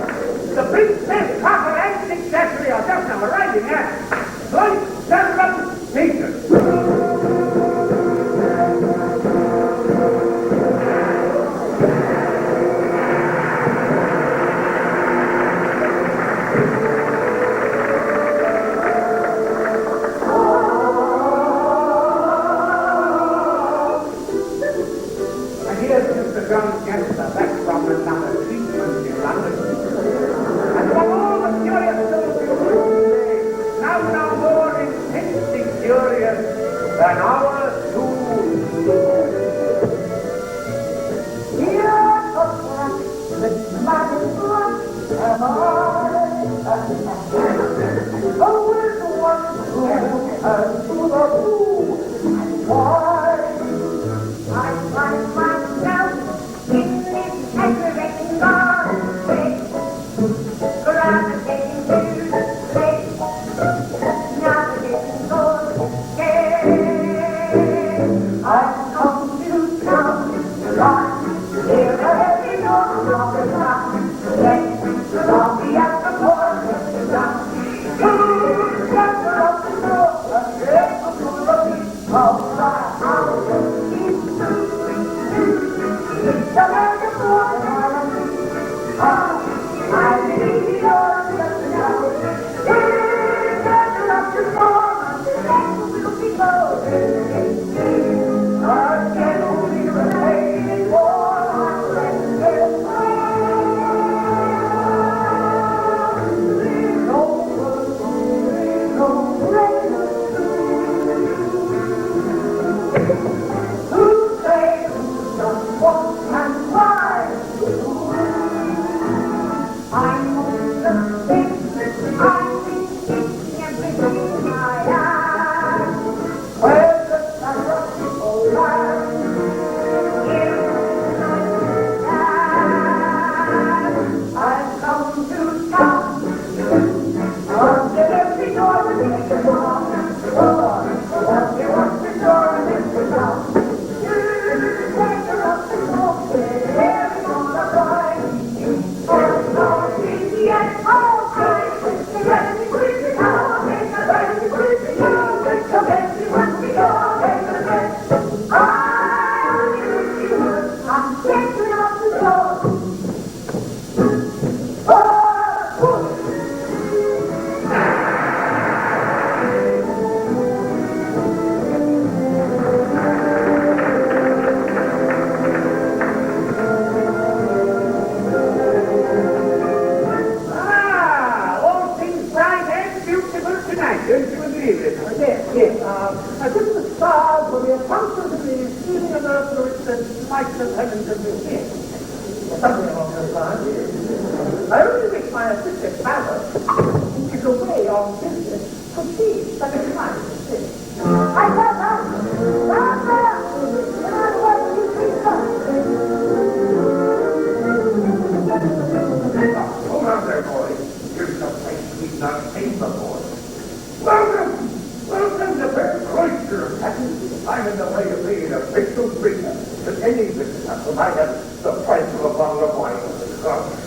the Princess Harper and Dick Zachary are just now arriving at Cloisterham Station. Back from another treatment in London. And from all the curious souls you heard today, now more intensely curious than our two souls. Here comes the magic book, and always one who and to the who and why. I find myself in this aggravating garden, gravitating to the place, navigating towards care. I've come to town to run, here every door of the town, let the lobby at the corner down, to gather up the door, and get the full of me, of the house. It's a magic book, I believe you're just now. Gather up the door, and let the be going. I can only remain for let's get who say what and why? I'm on the thing, I'm thinking everything I am. Where's the sun of life? I've come to town, on the every door and every door, on the door and every door. I took the stars for the constantly stealing an earth to which the light of heaven could be seen. Something along those lines. I only wish my assistant father, who is away on business, could see such a kind of thing. I got that. And I want you to Hold on there, boy. Here's a place we've not seen before. Welcome! Welcome to Fair Cloister. I'm in the way of being a official bringer to any visitor who might have the price of a bottle of wine.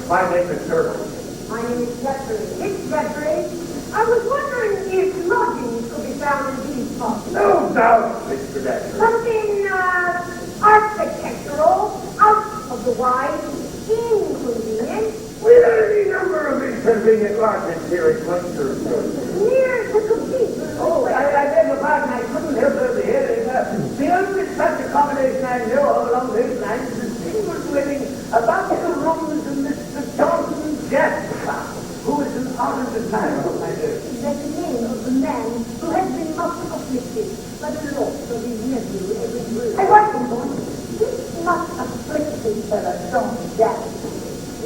My name is Drood. My name is Jeffrey. It's Jeffrey. I was wondering if lodgings could be found in these parts. No doubt, Mr. Dexter. Something architectural, out of the way, inconvenient. We have any number of inconvenient lodgings here at Cloister. Near the cathedral. Oh, I beg your pardon, I couldn't help overhearing. The only such accommodation I know of along those lines is a single dwelling about the rooms in the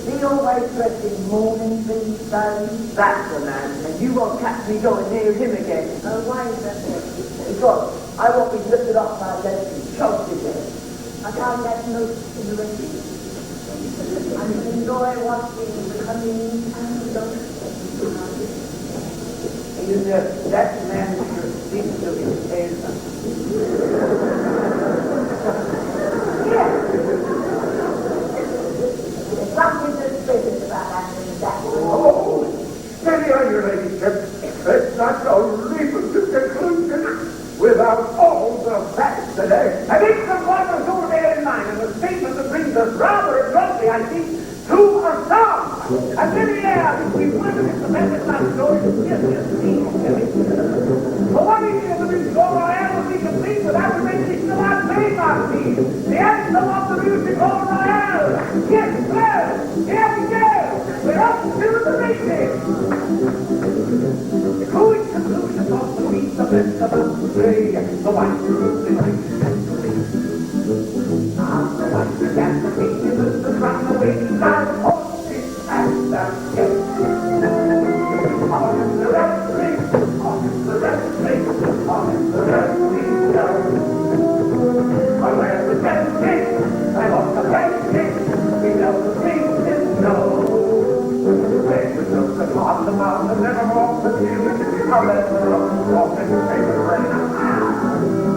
He always dressed in mourning these days. That's the man, and you won't catch me going near him again. No way, because I won't be lifted off my legs and choked again. I can't get no in the rest. I enjoy watching the coming and going. That man should speak to his elder. Yes. There's something suspicious about Anthony Jackson. Oh, steady on your ladyship. Let's not go leaping to conclusions without all the facts today. I think the point was over there in mind, and the statement that brings us rather abruptly, I think, to a song. And then, yeah, if we witness the method of story, yes, but what is it that the score royale will be complete without the rendition of our trademark theme, the anthem of the music hall royale? Yes, sir, here we go. We're up to the races. The crude conclusion of the week, the best of us three, the white, the white, the white, the gas, the pink, the run away, the horses, and the hill. On the red ring, on the red ring, on the red ring go. On where the red ring, I want the red ring, we know the ring is no. When we look upon the mountain, never walk the hill, I'll let the road walk in the rain.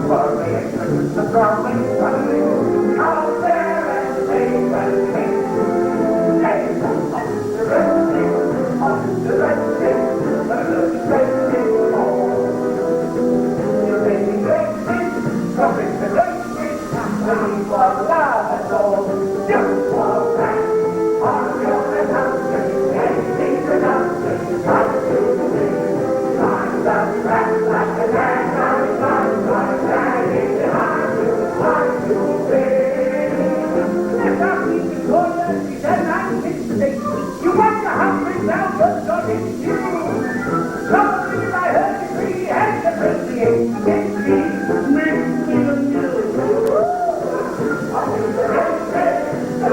For the entrance, the darling running, out there and save and sing. Save on the red ring, on the red ring, the red ring home. You're making great things, coming to great things, waiting for love and all. Just for that, on your announcement, anything to nothing, try to be. Climb the track like a man on his line, dragging behind you, trying to win. Let us meet the corner, she said, I'm mistake. You want the hundred now, but not in you. Somebody I heard the tree and the president, it's me, Mr. New. On the red train, the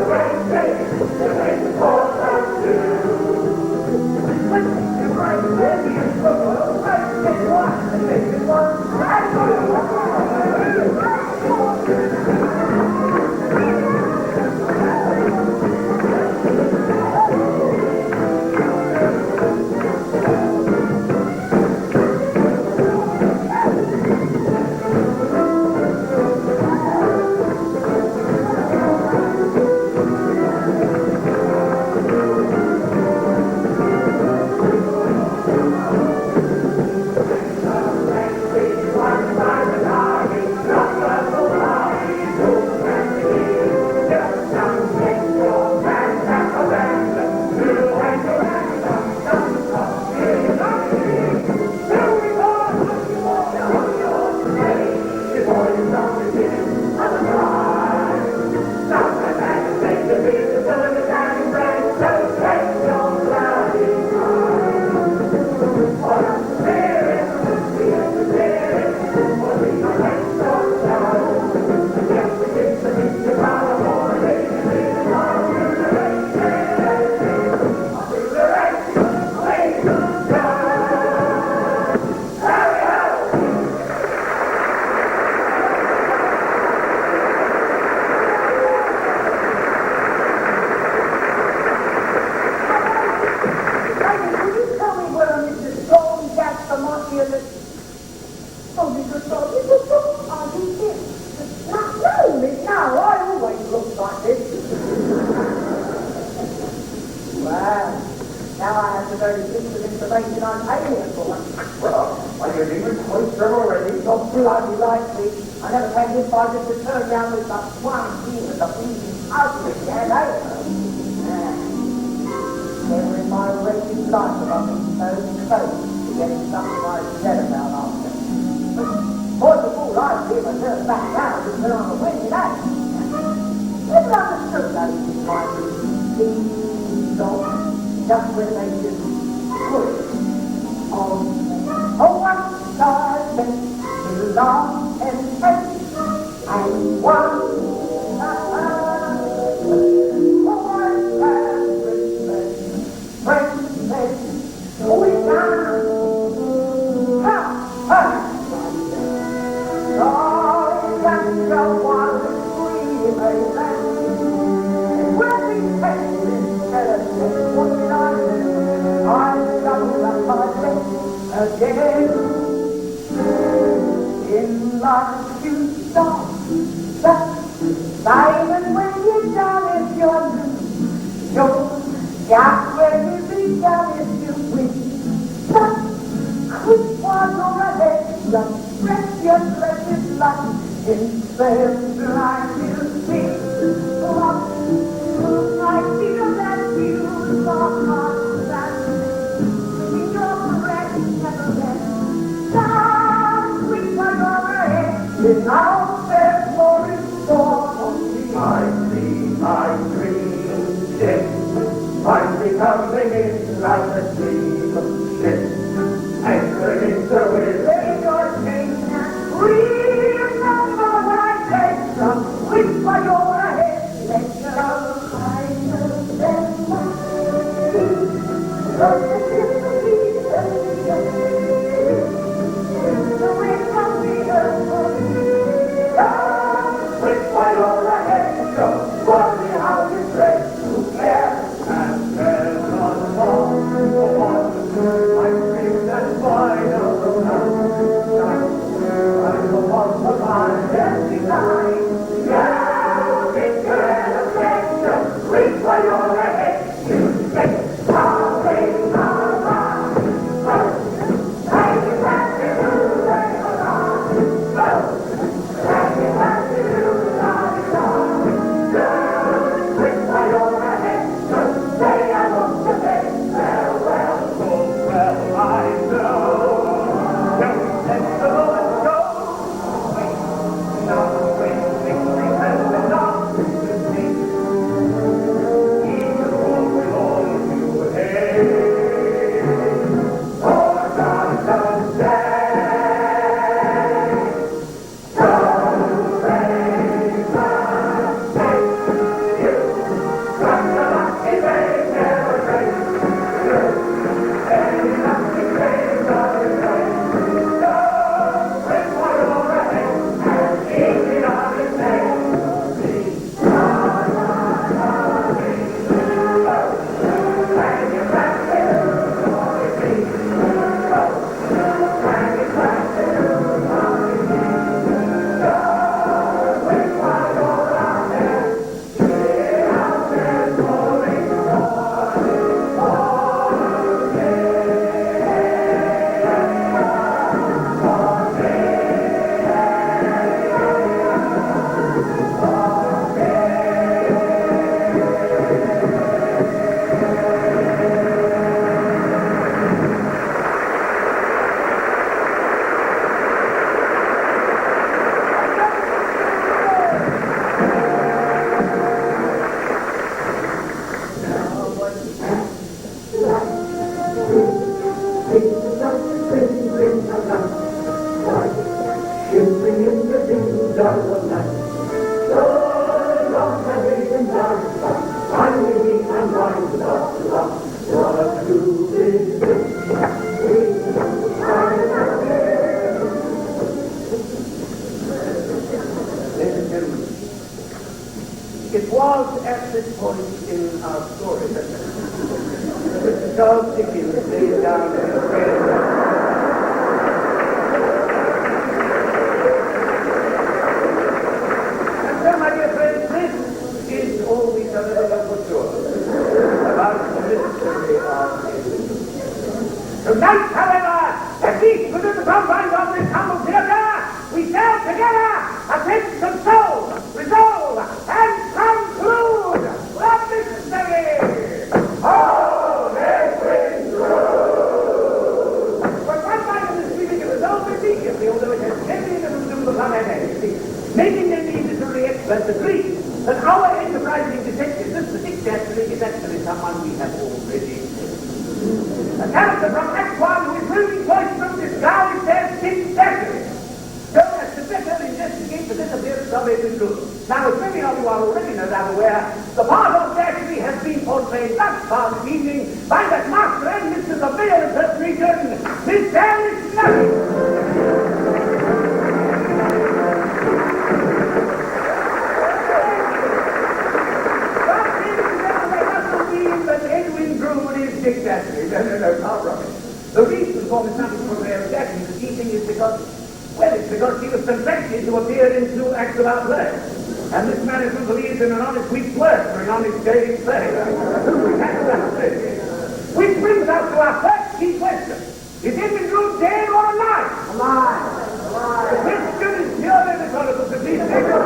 red train, the red for us two. But the right way is the right one, the second one, and the and one again. In life you start, but silent when you're done is your lose. Your gap when you begun is you win. But quick one or ahead, just press your precious life in fair life you see. What I feel that you are my life. In your breath never rest. Down quick one or ahead, without there's more in store for me. I see my dream ship finally coming in like a stream of ships, anchoring in the wind. Take your pain and remember what I said. Some quick by your head, let your kindness and the wind from the earth. Quick while you're ahead, don't worry how you dress. Who cares? And there's not long for one. I dream that final night. I'm upon the line, dancing line. Yeah, it's your elevation. Quick while you're ahead, you get something around. Take it back to you, take it around. Take it back to you, quick while you're ahead, don't say I look the best. Farewell, oh well, I know. Don't let the moment go. Wait, now wait, victory has been lost to me. Even with all you hate, for God don't say. It was at this point in our story that Mr. Charles Dickens laid down in a prayer. And so, my dear friends, this is all we shall ever know for sure about the mystery of Edwin. Tonight, however, at least within the confines of this humble theatre, we shall together attempt to solve, resolve, and conclude the mystery of Edwin Drood. But one part of this reading is resolved immediately, although it has heavy illusions upon identity, making them the literary experts agree that our enterprising detective, Mr. Dick Dastardly, is actually someone we have already seen. A character from Act 1 who is moving voice from disguise as Dick Dastardly, so as to better investigate the disappearance of Edwin Drood. Now, as many of you are already no doubt aware, the part of Dastardly has been portrayed thus far this evening by that master and mistress of male impersonation, Miss Alice Nutter. Dick Dastardly. No, not right. The reason for Miss Hunting's reaction this evening is because, well, it's because she was contracted to appear in 2 acts of our play. And this management believes in an honest week's work for an honest day's play. Which brings us to our first key question. Is Edwin Drood dead or alive? Alive. The question is purely rhetorical, so please take your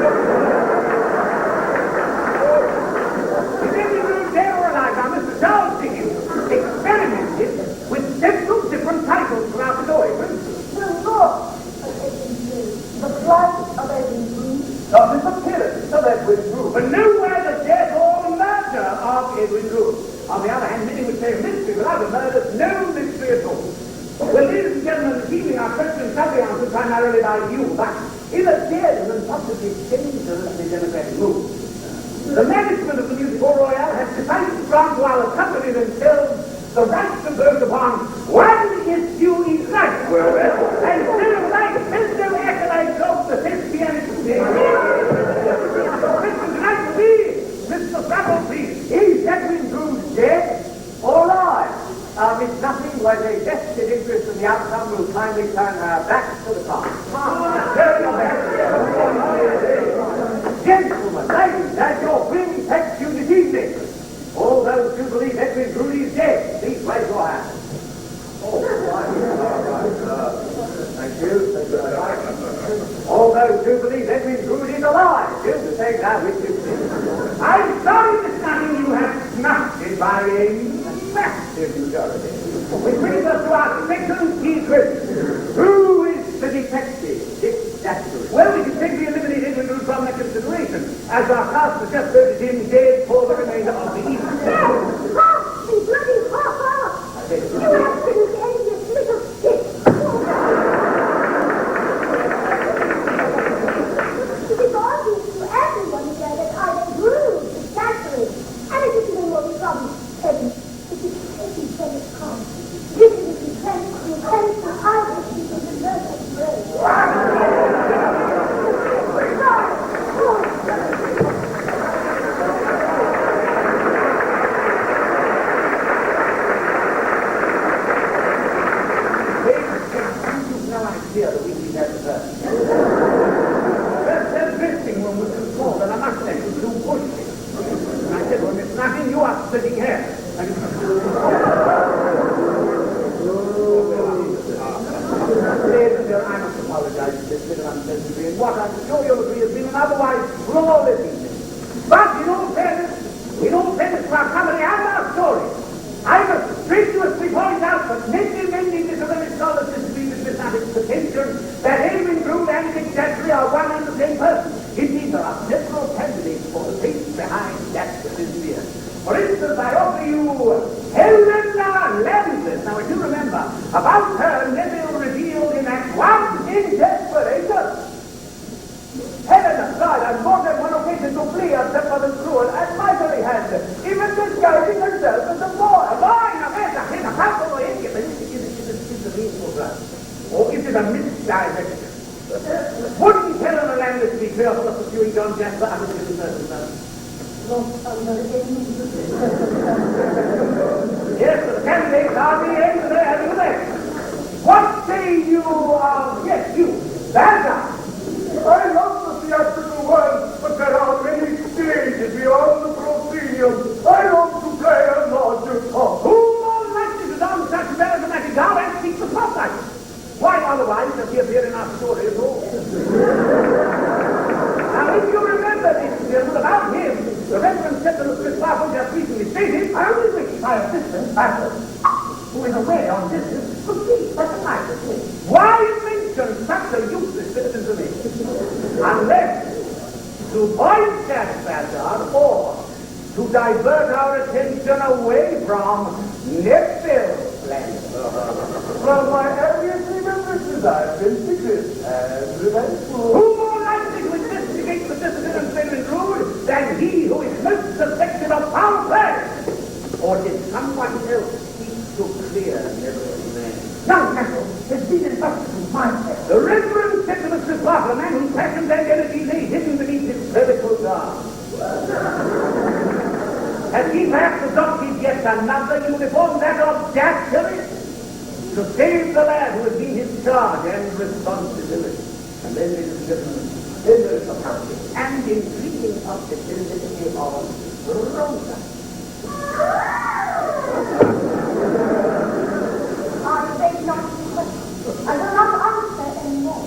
Is Edwin Drood dead or alive? Now, Mr. Charles Dickens experimented with several different titles throughout the story. The Lord of Edwin Drood. The Blood of Edwin Drood. The disappearance of Edwin Drood. But nowhere the death or murder of Edwin Drood. On the other hand, many would say a mystery without a murder, no mystery at all. Well, ladies and gentlemen, this evening our questions shall be answered primarily by you, but in a daring and possibly dangerously democratic mood. The management of the Musical Royale has decided to grant to our company themselves the right to vote upon one issue each night. Well, and still like Mr. Acolyte of the thespian Mr. Tonight will be Mr. Thrapple, please. Is Edwin Drood dead or alive? If nothing was a vested interest in the outcome, we'll kindly turn her back to the car. Gentlemen, ladies, as your whim takes you this evening, all those who believe Edwin Drood is dead, please raise your hands. Thank you. All those who believe Edwin Drood is alive, do the same now with you. I'm sorry, Miss Nutting, you have smashed it by a massive majority. Which brings us to our second key question. Who is the detective? Well, we can safely eliminate Edwin Drood from that consideration, as our cast has just voted him dead for the remainder of the evening. Yes! Half! The bloody half! You absolute envious little stick! It is obvious to everyone here that I am rude, exaggerated, and it is no more trouble. Edwin, it is taking from his heart. This is the defense to I wish you to deserve that praise. That dressing room was too small, and I must say it was too pushy. And I said, well, Miss Nutting, you are sitting here. And I must apologize for this little unpleasantry, and what I'm sure you'll agree has been an otherwise flawless evening. But in all fairness to our company and our story, I must strenuously point out that many disability scholars disagree with Miss Nutting's contention that Edwin Drood and Dick Dastry are one and the same person. Indeed, there are several candidates for the face behind Dastry's beard. For instance, I offer you Helena Landis. Now, if you remember, about her, Neville revealed in Act 1 in desperation. Helena tried on more than one occasion to flee her stepmother's cruel and miserly hand, even disguising herself as a boy. A boy! Now, there's a hint of how to is a reasonable ground. Or is it a misdirection? Wouldn't Helena Landis be careful of pursuing John Jasper under given circumstances? Yes, but the candidates are the end of their having election. What say you of, yes, you, Balthazar? I love the theatrical world, but there are many stages beyond the proscenium. I want to play a larger part. Who more likely to don such melodramatic garb and seek the spotlight? Why otherwise does he appear in our story at all? Now, if you remember this, gentlemen, about him, the Reverend Sentinel Chris Bartle just recently stated, I only wish my assistant, Bartle, who is away on business, could see such a night as this. Why mention such a useless citizen to me? Unless to point at Balthazar or to divert our attention away from Neville Landis. From my earliest remembrances, I've been secret and revengeful. Who more likely to investigate the disappearance of Edwin Drood than he who is most suspected of foul play? Or did someone else seek to clear Neville's name? Young Castle has been entrusted to my care. The Reverend Septimus Crisparkle, a man whose passions and energy lay hidden beneath his clerical garb. Has he perhaps adopted yet another uniform, that of Dastry? to save the lad who has been his charge and responsibility. And then, ladies and gentlemen, then there is the counting and intriguing possibility of Rosa. I beg not to question. I will not answer any more.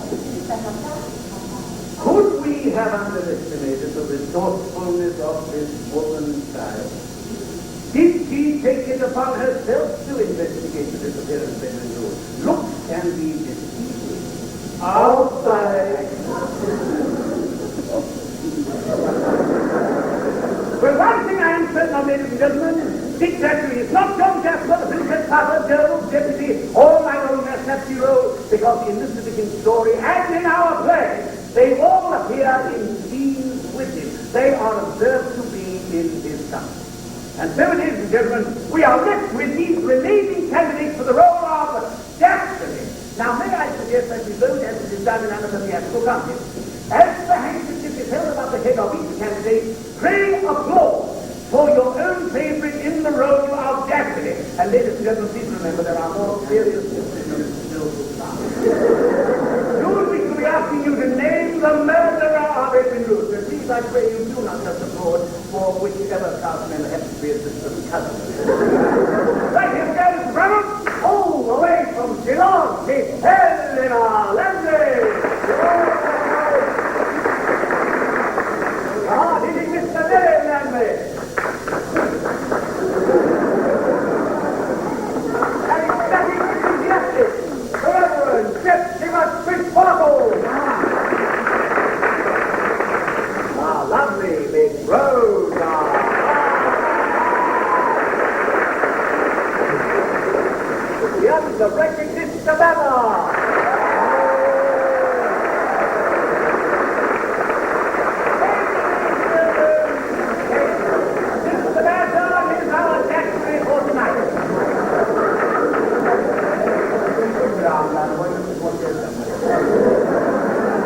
Could we have underestimated the resourcefulness of this woman child? Did she take it upon herself to investigate the disappearance of Edwin Drood? Looks can be deceiving. Outside. Well, one thing I am certain of, ladies and gentlemen, Dick Zachary is not John Jasper, the Princess Papa, Gerald, Deputy, or my own Nasty Road, because in Mr. Dickens' story and in our play, they all appear in scenes with him. They are observed to be in his company. And so, ladies and gentlemen, we are left with these remaining candidates for the role of Destiny. Now, may I suggest that we vote as it is done in another theatrical contest. As the handkerchief is held above the head of each candidate, pray applause for your own favorite in the role of Destiny. And ladies and gentlemen, please remember there are more serious decisions still to come. Soon we shall be asking you to name the murderer of Edwin Drood. So please, I pray you do not just applaud for whichever cast member happens to be a distant cousin. Right here goes Ronald, all the way from Geelong, Miss Helena Landry. Ah, this is Mr. Nelly Landry. And it's nothing enthusiastic. The Reverend Septimus Fitzbartle. Ah, lovely Miss Rhoda. The undirected Mr. Banner. Mr. Banner is our secretary for tonight.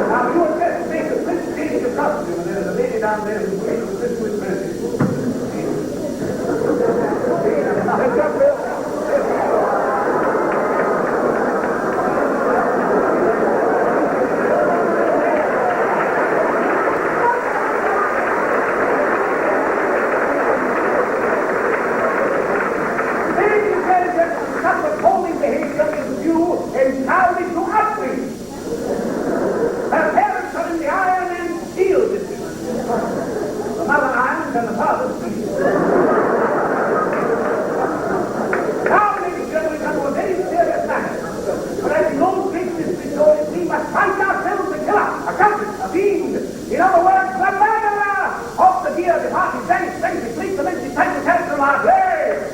Now, you had best make a quick change of costume, and there's a lady down there who's waiting for Christmas presents.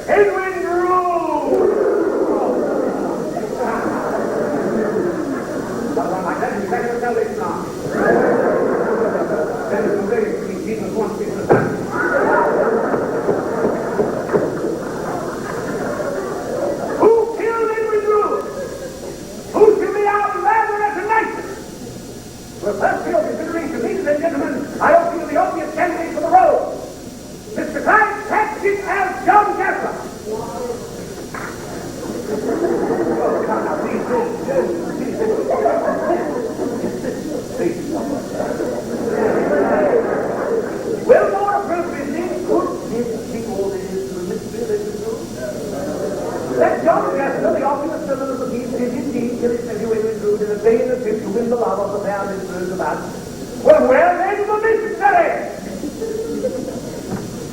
Edwin Drood! Who killed Edwin Drood? Who should be our murderer tonight? Well, first for your consideration, ladies and gentlemen, I offer you the obvious candidate for the role. Mr. Clyde Tatchett as John Jasper. Oh, come now, please, well, more appropriately, could this be all there is to the mystery of Edwin Drood? That John Jasper, the obvious villain of the piece, did indeed kill his nephew Edwin Drood in a vain attempt to win the love of the fair mistress of us. Well, where then the mystery?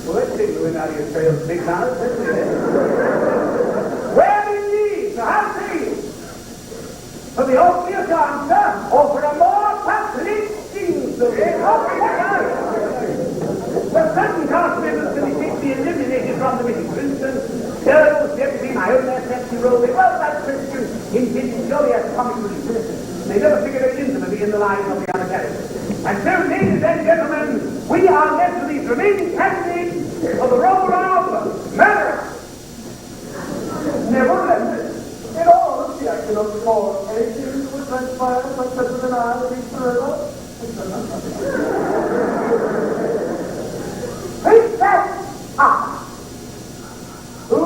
Well, let's take the wind out of your trails, big mouth, isn't it? Where indeed? So how say you? For the obvious answer, or for a more perplexing solution? Well, certain cast members can be eliminated from the meeting. For instance, Gerald, Deputy, my own Nasty Road, they well, that Christian intended surely as comic relief citizens. They never figured intimately in the lives of the other characters. And so, ladies and gentlemen, we are left to these remaining candidates for the role of murderer. Nevertheless, in all objection of the law, anything would transpire by such an eye of each forever. Princess Who?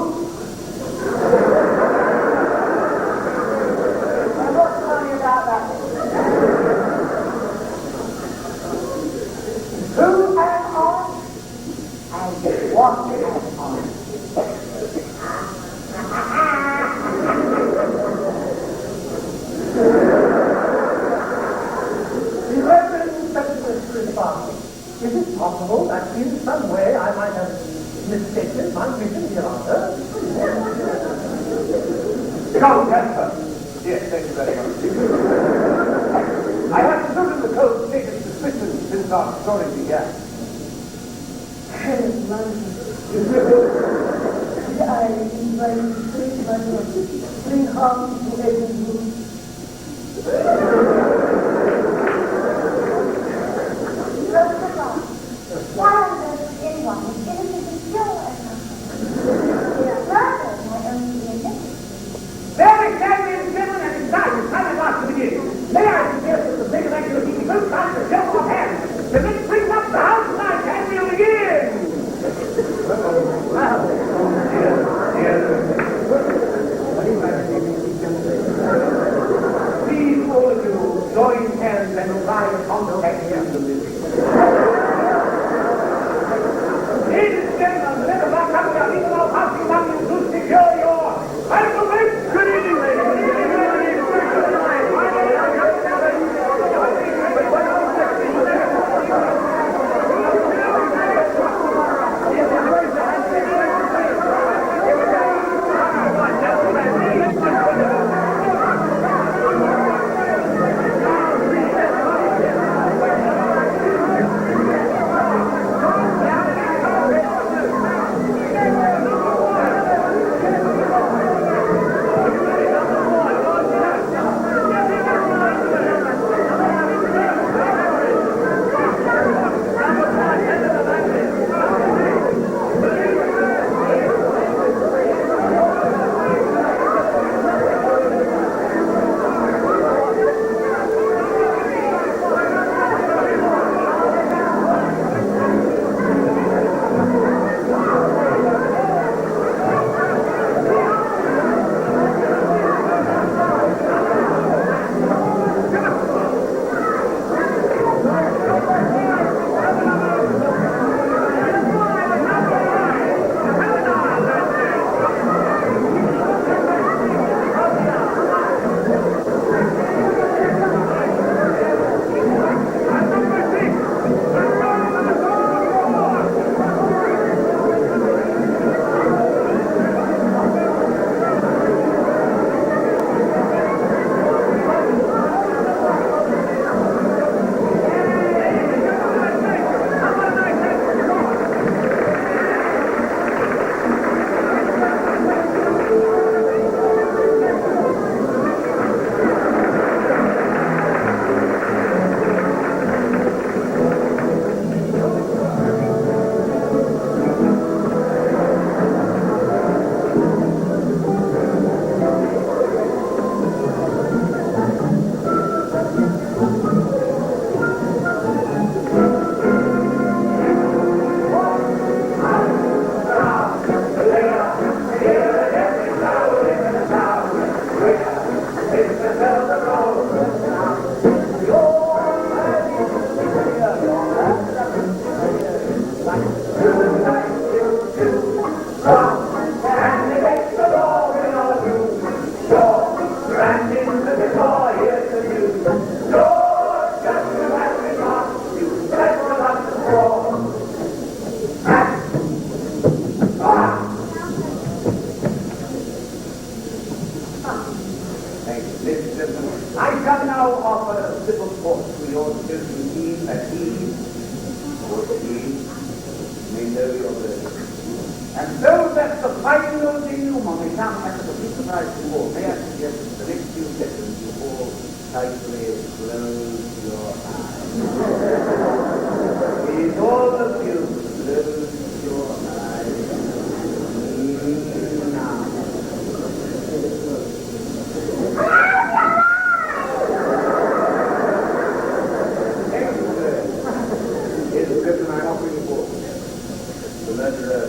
Come, Jasper. Yes, thank you very much. I have stood in the cold taken suspicion since our story began. I invite you to take my love, bring harm to Edwin Drood. Why on earth would anyone as innocent as you murder my only innocence? Very carefully, gentlemen, and inside, it's time at to begin. May I suggest that the big regular people both time to show of hands, to let's bring up the house tonight, and we'll begin. Please, all of you, join hands and rely upon the action of this. Ladies and gentlemen, the men of our company are even now passing on you to secure your right. Good evening, ladies and gentlemen. I shall now offer a civil court to your children, he that he or she may know your birth. And so that the final denouement may come at the complete surprise to all, may I suggest that the next few seconds you all tightly close your eyes. Please, all of you, close your eyes. Now. I'm offering you both the murderer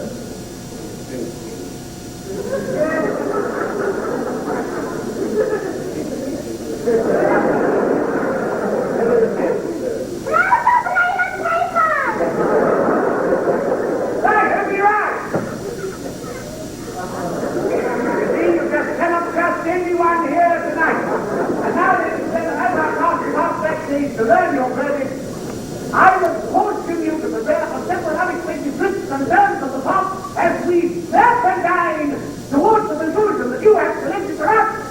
to learn your verdict, I will caution you to prepare for several unexpected twists and turns of the plot as we serpentine towards the conclusion that you have selected for us.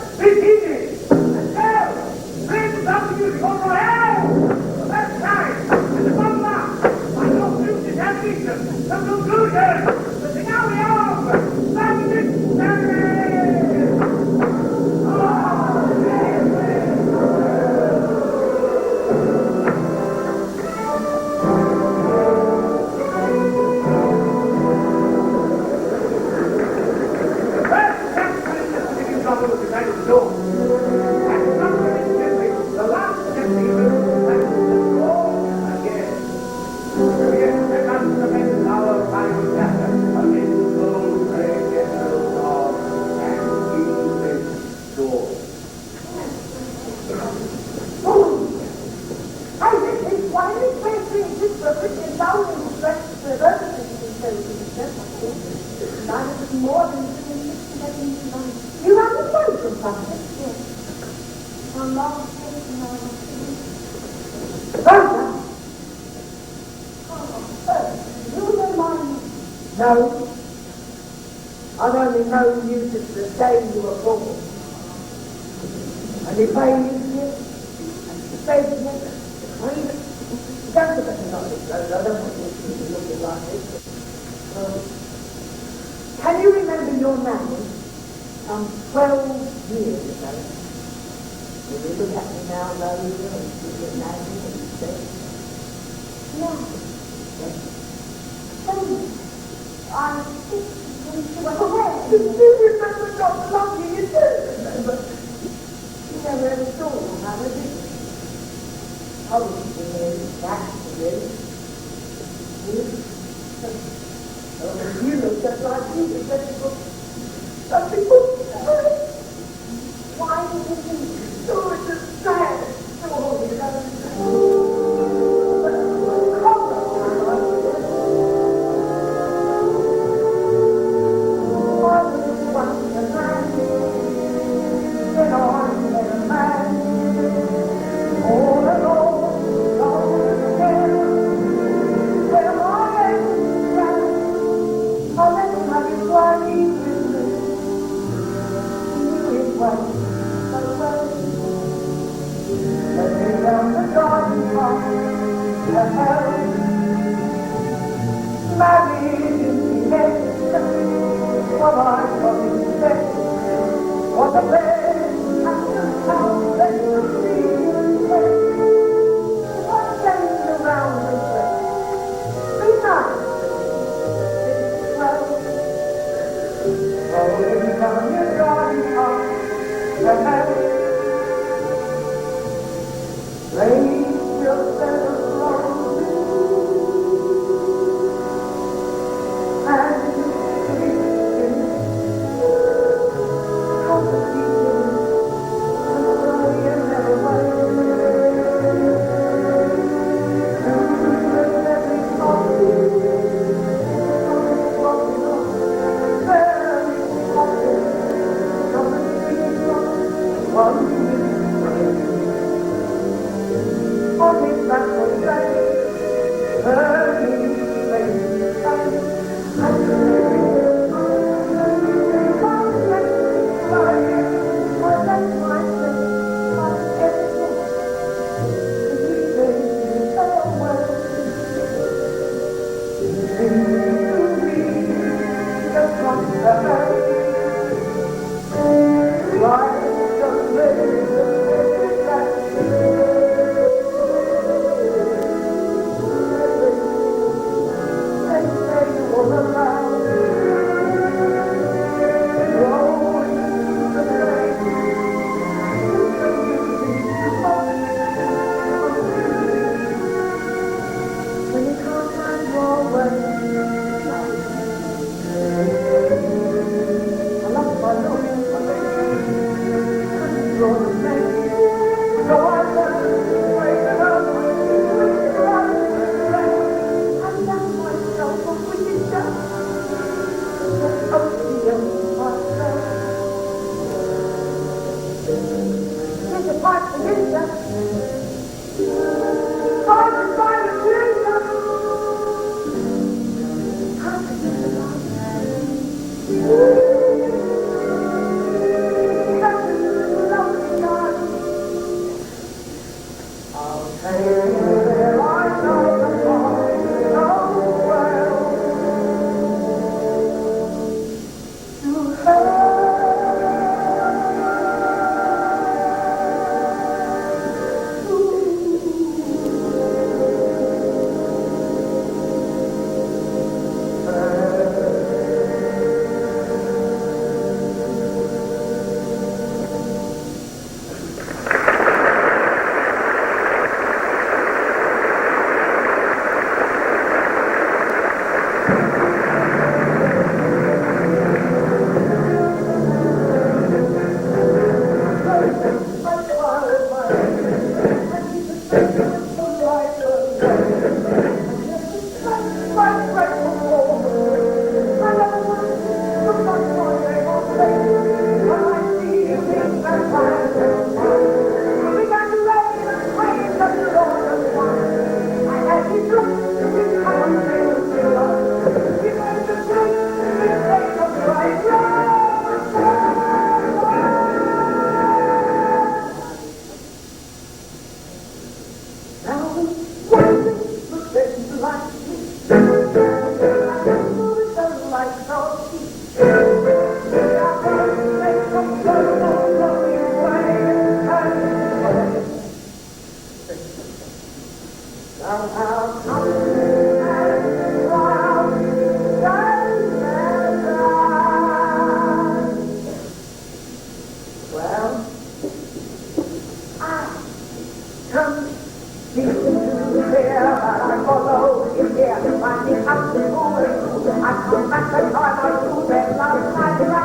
born in 1789. You understand from something? Yes. On March 29. Rosa, You know my name. no. I've only known you since the day you were born. And if I use you, and spend you, I even don't look at me like this, Rosa. I don't want you to be looking like this. Can you remember your name some 12 years ago? If you look at me now, Rosa, and see your name and say, No. yes. Tell me. I think she went away. You do remember Dr. Lucky, you do remember. You never ever saw one, have you? I wouldn't be nearly that for you. You? Oh, you look just like you did when you were something good. Why did you think? Oh, it's a sad story, you know.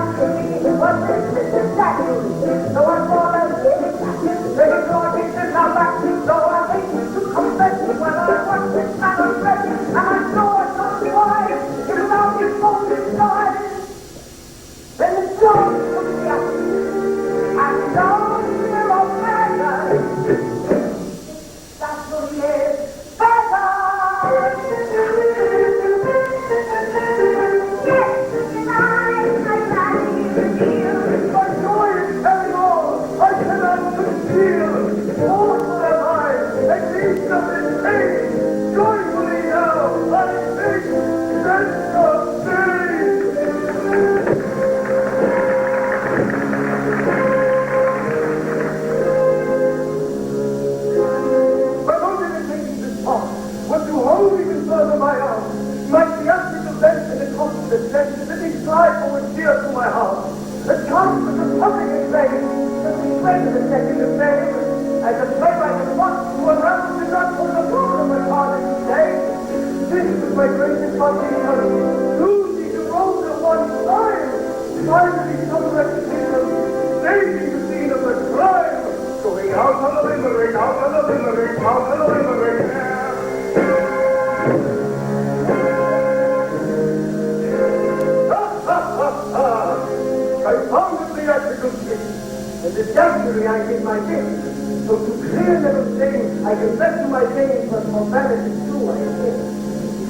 naturally it was Mr. Statue. So I thought I'd give it back. They had brought it to come back. So I hastened to confess it when I watched this man undress. And I saw it not wise. It was out his own disguise. Then the dog took me up. And down there on better. That's what he is. Better!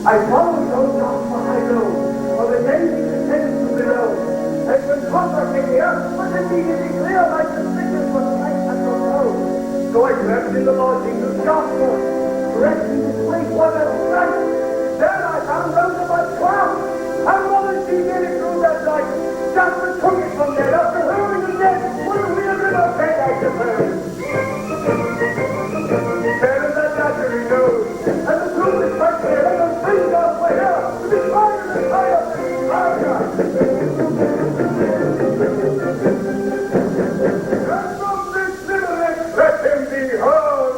I followed those dogs for I know, for the days he descends to below. And when Papa came here, was immediately clear my suspicions was right at the road. So I crept in the lodging to Joshua, resting this place one at night. Then I found Rosamund's craft, and what did she get it through that night? Just took it from there, after hurling the dead, with a real little bed, I suppose. There is that battery goes, and the truth is right there, and the things are way up, to be fired and fire, fire. And from this little wretch, let him be heard.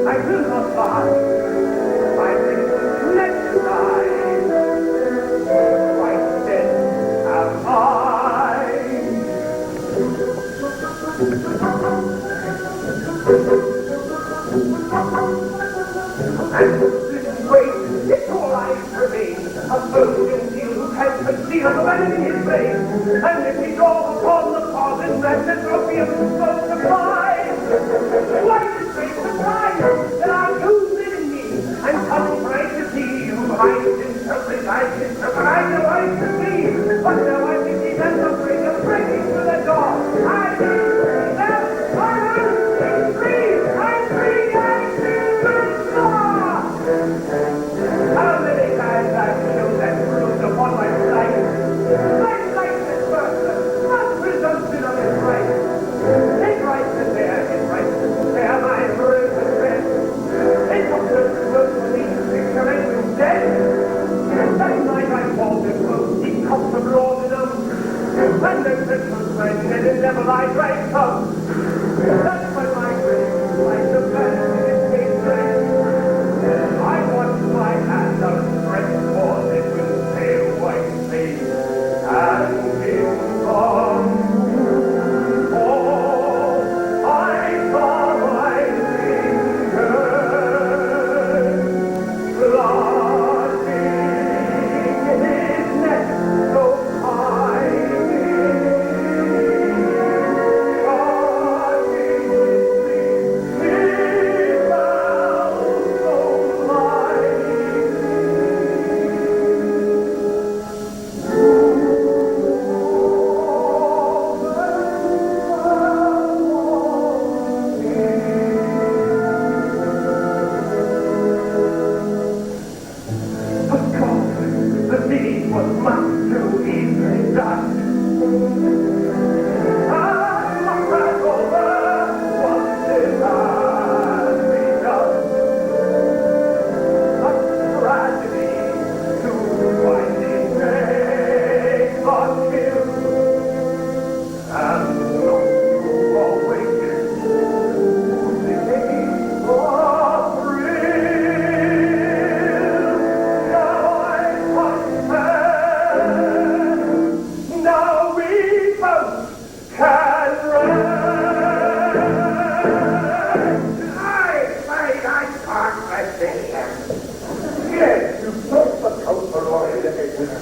I will not buy. I will next time. Quite dead am I. And this way, it's all I remain, a virgin seal who can conceal the man in his vein. And if he draws upon the pardon, then the opium will supply. Quite a great surprise that I do live in me, and come right to see you. I interpret, I know I can see, but now I think he's entering and breaking through the door. I do. How many times I've shown that bruise upon my sight. My lifeless person, not presumption of his right. His right to bear his right. Bear my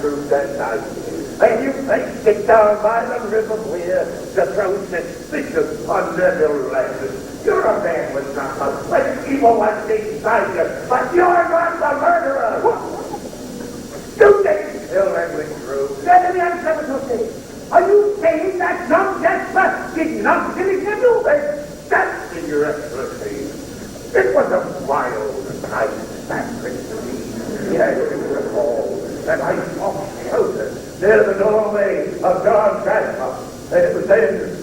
Drood that night. And you faced it down by the river weir to throw suspicion on little legends. You're a man with not much evil left inside you, but you're not the murderer. You didn't kill Edwin Drood. Let me answer what you say. Are you saying that young Jasper did not kill his nephew? That's in your excellency. It was a wild night, that mystery. Yes, you recall that I saw shelter near the doorway of John Jasper. And it was then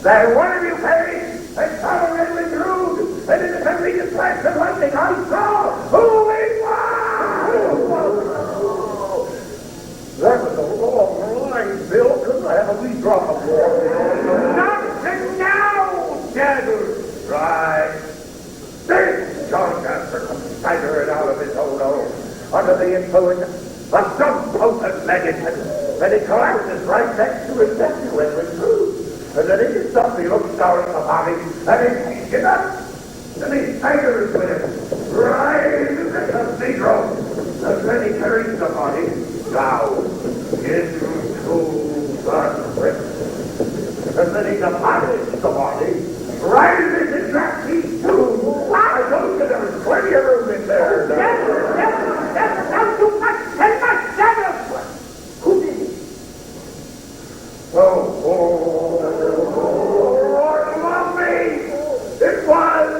that one of you perished and found Edwin Drood. And in the convenient flash of lightning, I saw who it was! That was a long line, Bill. Couldn't I have a wee drop of water? Not now, Shadow. Right. Then John Jasper comes staggering out of his own hole under the influence of some potent medicine. Then he collapses right next to his nephew, Edwin Drood. And then he suddenly looks down at the body and he picks it up. And he staggers with it right into the cathedral. And then he carries the body down into the crypt. And then he deposits the body right into Jackie's tomb. I told you there was plenty of room in there. That's too much. Too much, Shadow. Who did it? Lord me! It was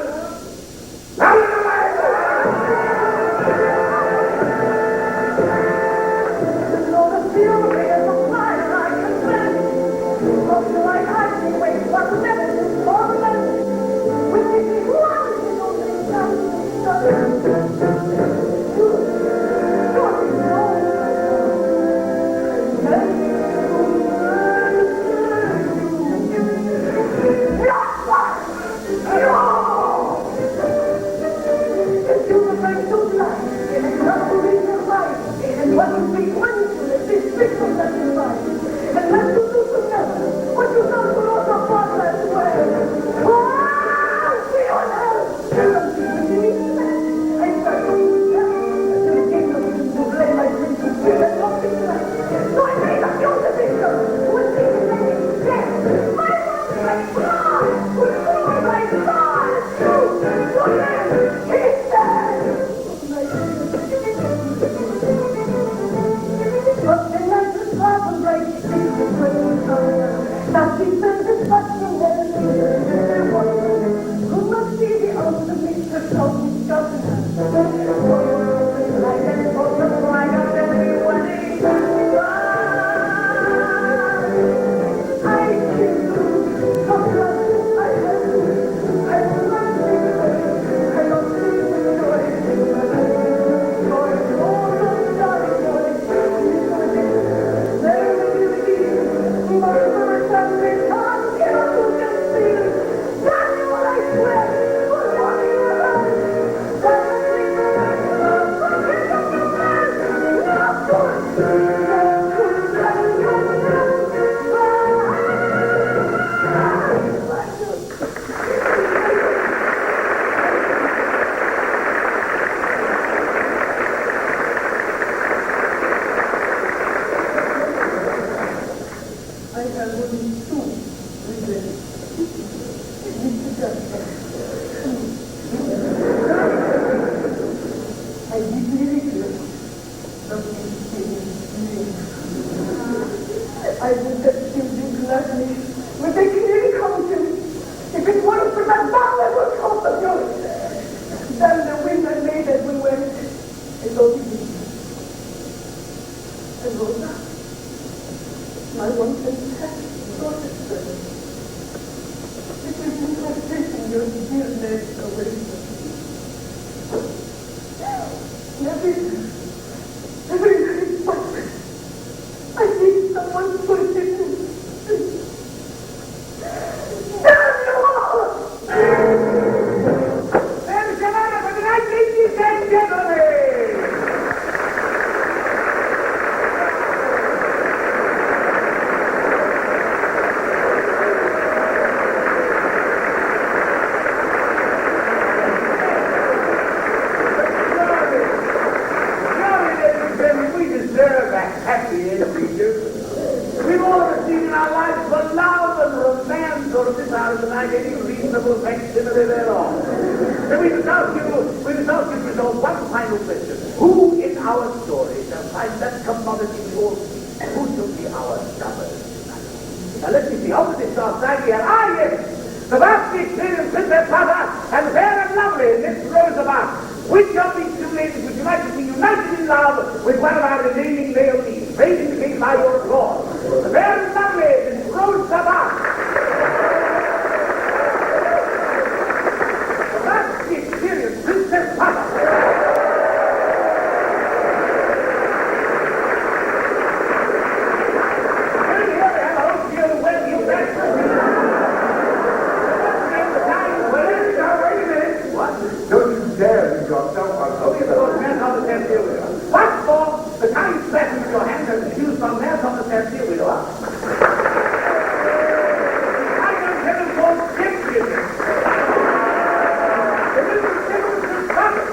must ask you to resolve one final question. Who in our story shall find that commodity we all seek? Who shall be our lovers? Now let me see, opposite our side we have, yes, the vastly experienced Princess Mother and fair and lovely Miss Rosamund. Which of these two ladies would you like to be united in love with one of our remaining male leads? Raise in the case by your applause. The fair and lovely Miss Rosamund. The vastly experienced Princess Mother. What for? The kind flattened with your hand and used from there from the stand window up. I don't have a more champion. The little children will stop it.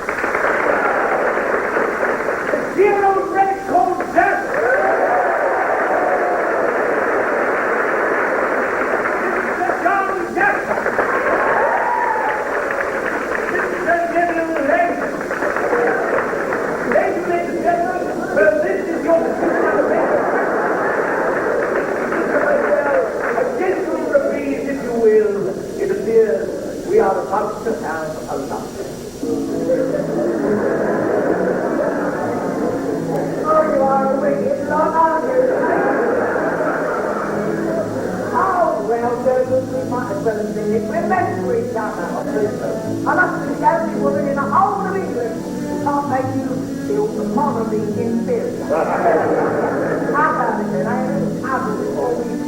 The zero red cold death. Mr. John Jefferson. Mr. General Langdon. Ladies and gentlemen, well, this is your decision on the paper. A gentle reprieve, if you will. It appears we are about to have a lunch. Oh, you are a wicked lot of you. Oh, well, we might as well have been it. We're meant for each other. I must be the only woman in the whole of England who can't make you feel morally inferior. How about it then? I am others always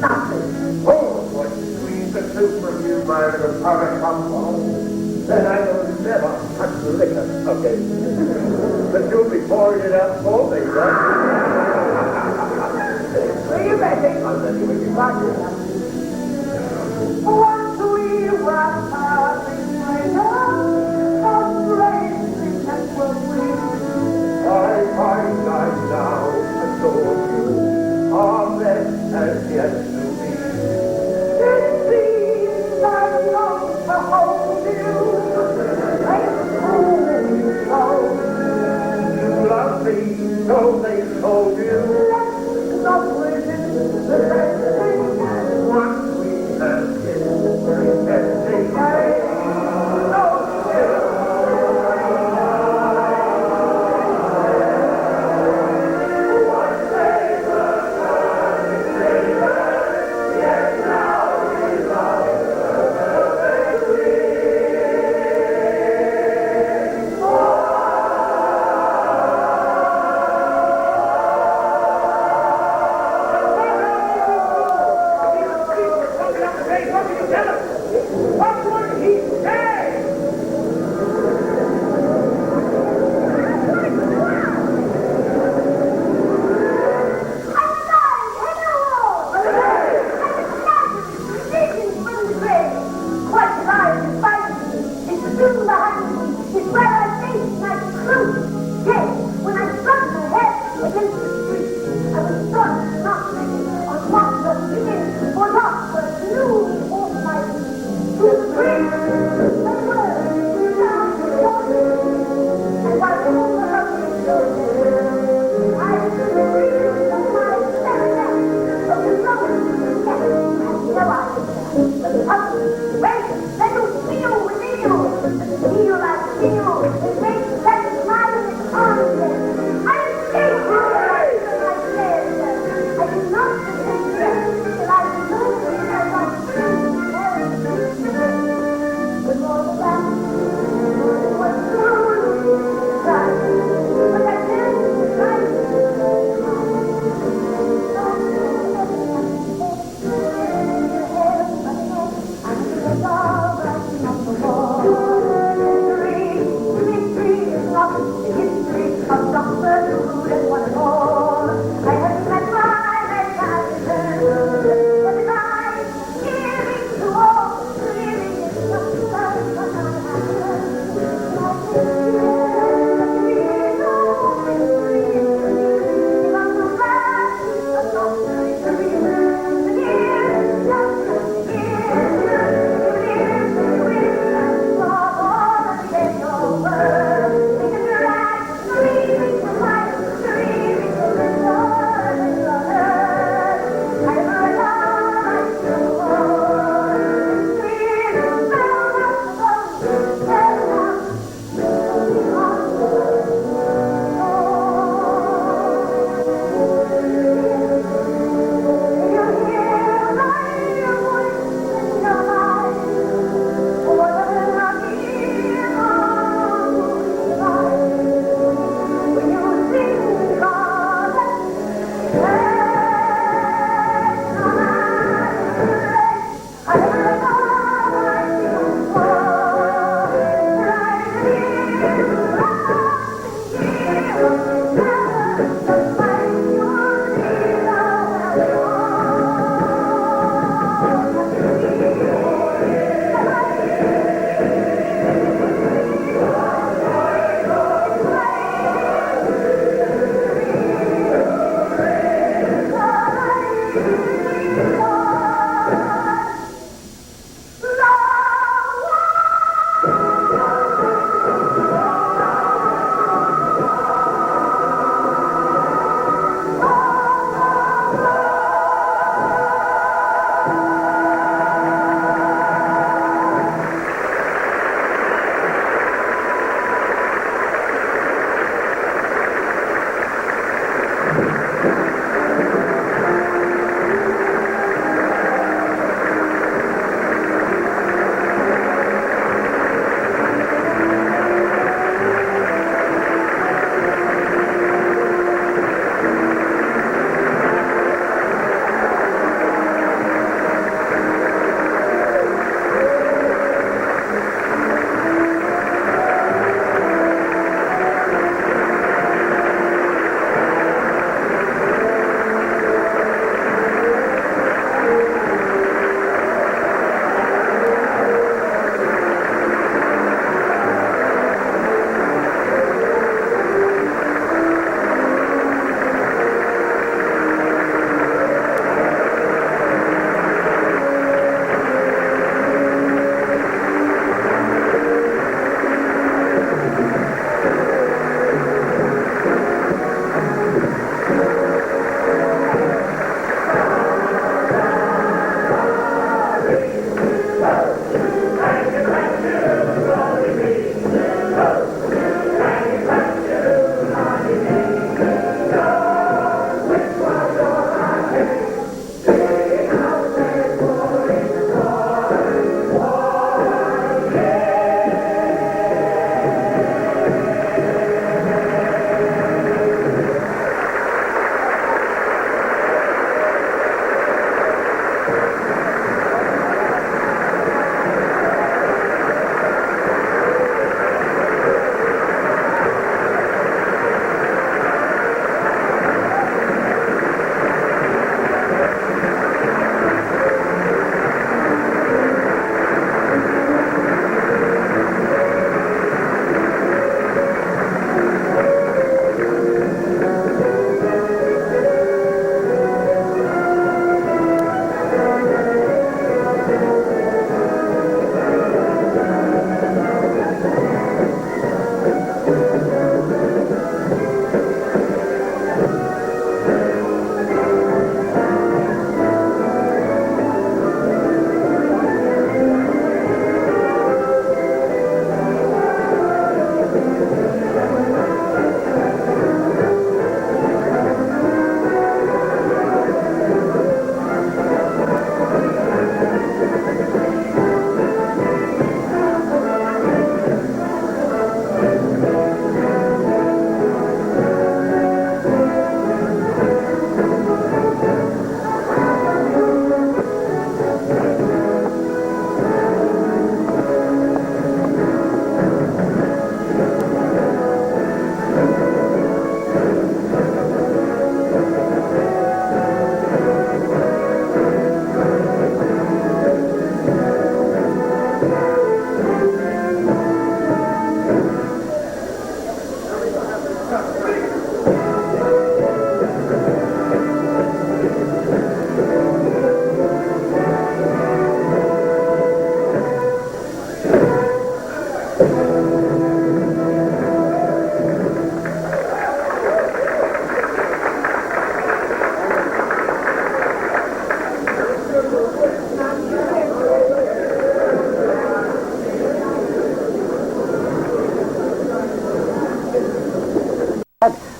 nothing. Oh, what sweet the soup from you, my little paracapo. Then I will never touch liquor again. But you'll be pouring it out for me, right? Are you ready? I'm ready when you like it. Once we were passing by some races that were free. I find I now adore you. Our best has yet to be. It seems I long to hold you. And hold you so. You love me, so they told you. Let's not resist the blessing. Once we have kissed, everything What would he say? Wait, let us feel with you.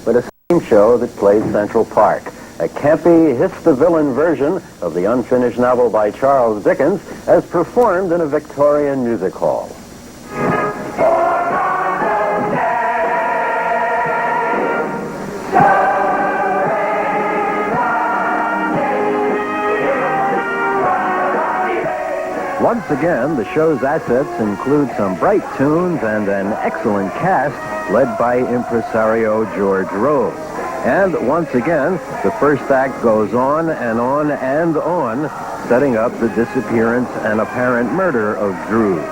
but a steam show that played Central Park. A campy, hiss-the-villain version of the unfinished novel by Charles Dickens as performed in a Victorian music hall. Once again, the show's assets include some bright tunes and an excellent cast led by impresario George Rose. And once again, the first act goes on and on and on, setting up the disappearance and apparent murder of Drood.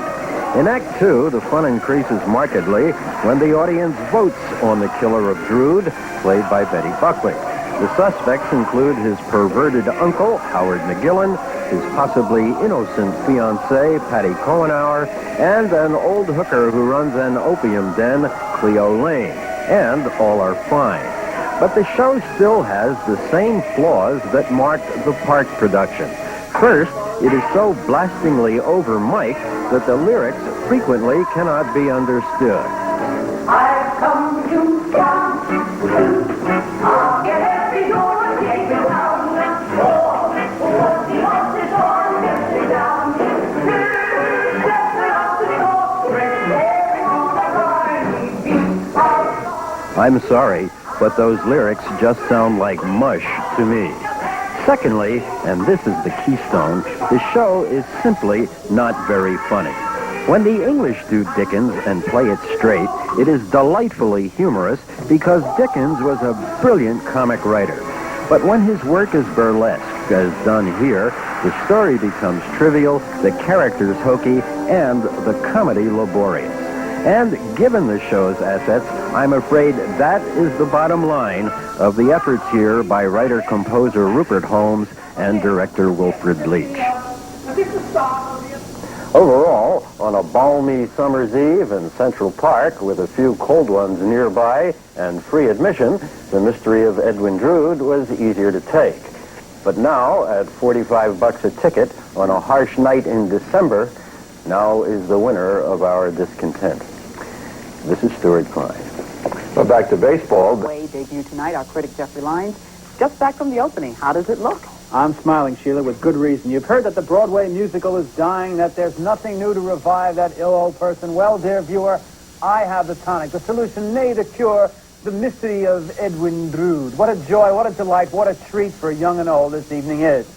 In Act 2, the fun increases markedly when the audience votes on the killer of Drood, played by Betty Buckley. The suspects include his perverted uncle, Howard McGillen, his possibly innocent fiancée, Patty Cohenauer, and an old hooker who runs an opium den, Cleo Lane. And all are fine. But the show still has the same flaws that marked the Park production. First, it is so blastingly over-mic'd that the lyrics frequently cannot be understood. I've come to down, I'll get every door and take me down. Oh, what's the horses on, get me down. Step me up to the door, bring every on the line. I'm sorry, but those lyrics just sound like mush to me. Secondly, and this is the keystone, the show is simply not very funny. When the English do Dickens and play it straight, it is delightfully humorous because Dickens was a brilliant comic writer. But when his work is burlesque, as done here, the story becomes trivial, the characters hokey, and the comedy laborious. And given the show's assets, I'm afraid that is the bottom line of the efforts here by writer-composer Rupert Holmes and director Wilfrid Leach. Overall, on a balmy summer's eve in Central Park with a few cold ones nearby and free admission, The Mystery of Edwin Drood was easier to take. But now, at $45 a ticket on a harsh night in December, now is the winner of our discontent. This is Stuart Klein. Well, back to baseball. Debut tonight, our critic Jeffrey Lyons, just back from the opening. How does it look? I'm smiling, Sheila, with good reason. You've heard that the Broadway musical is dying, that there's nothing new to revive that ill old person. Well, dear viewer, I have the tonic, the solution, nay, the cure, The Mystery of Edwin Drood. What a joy, what a delight, what a treat for young and old this evening is.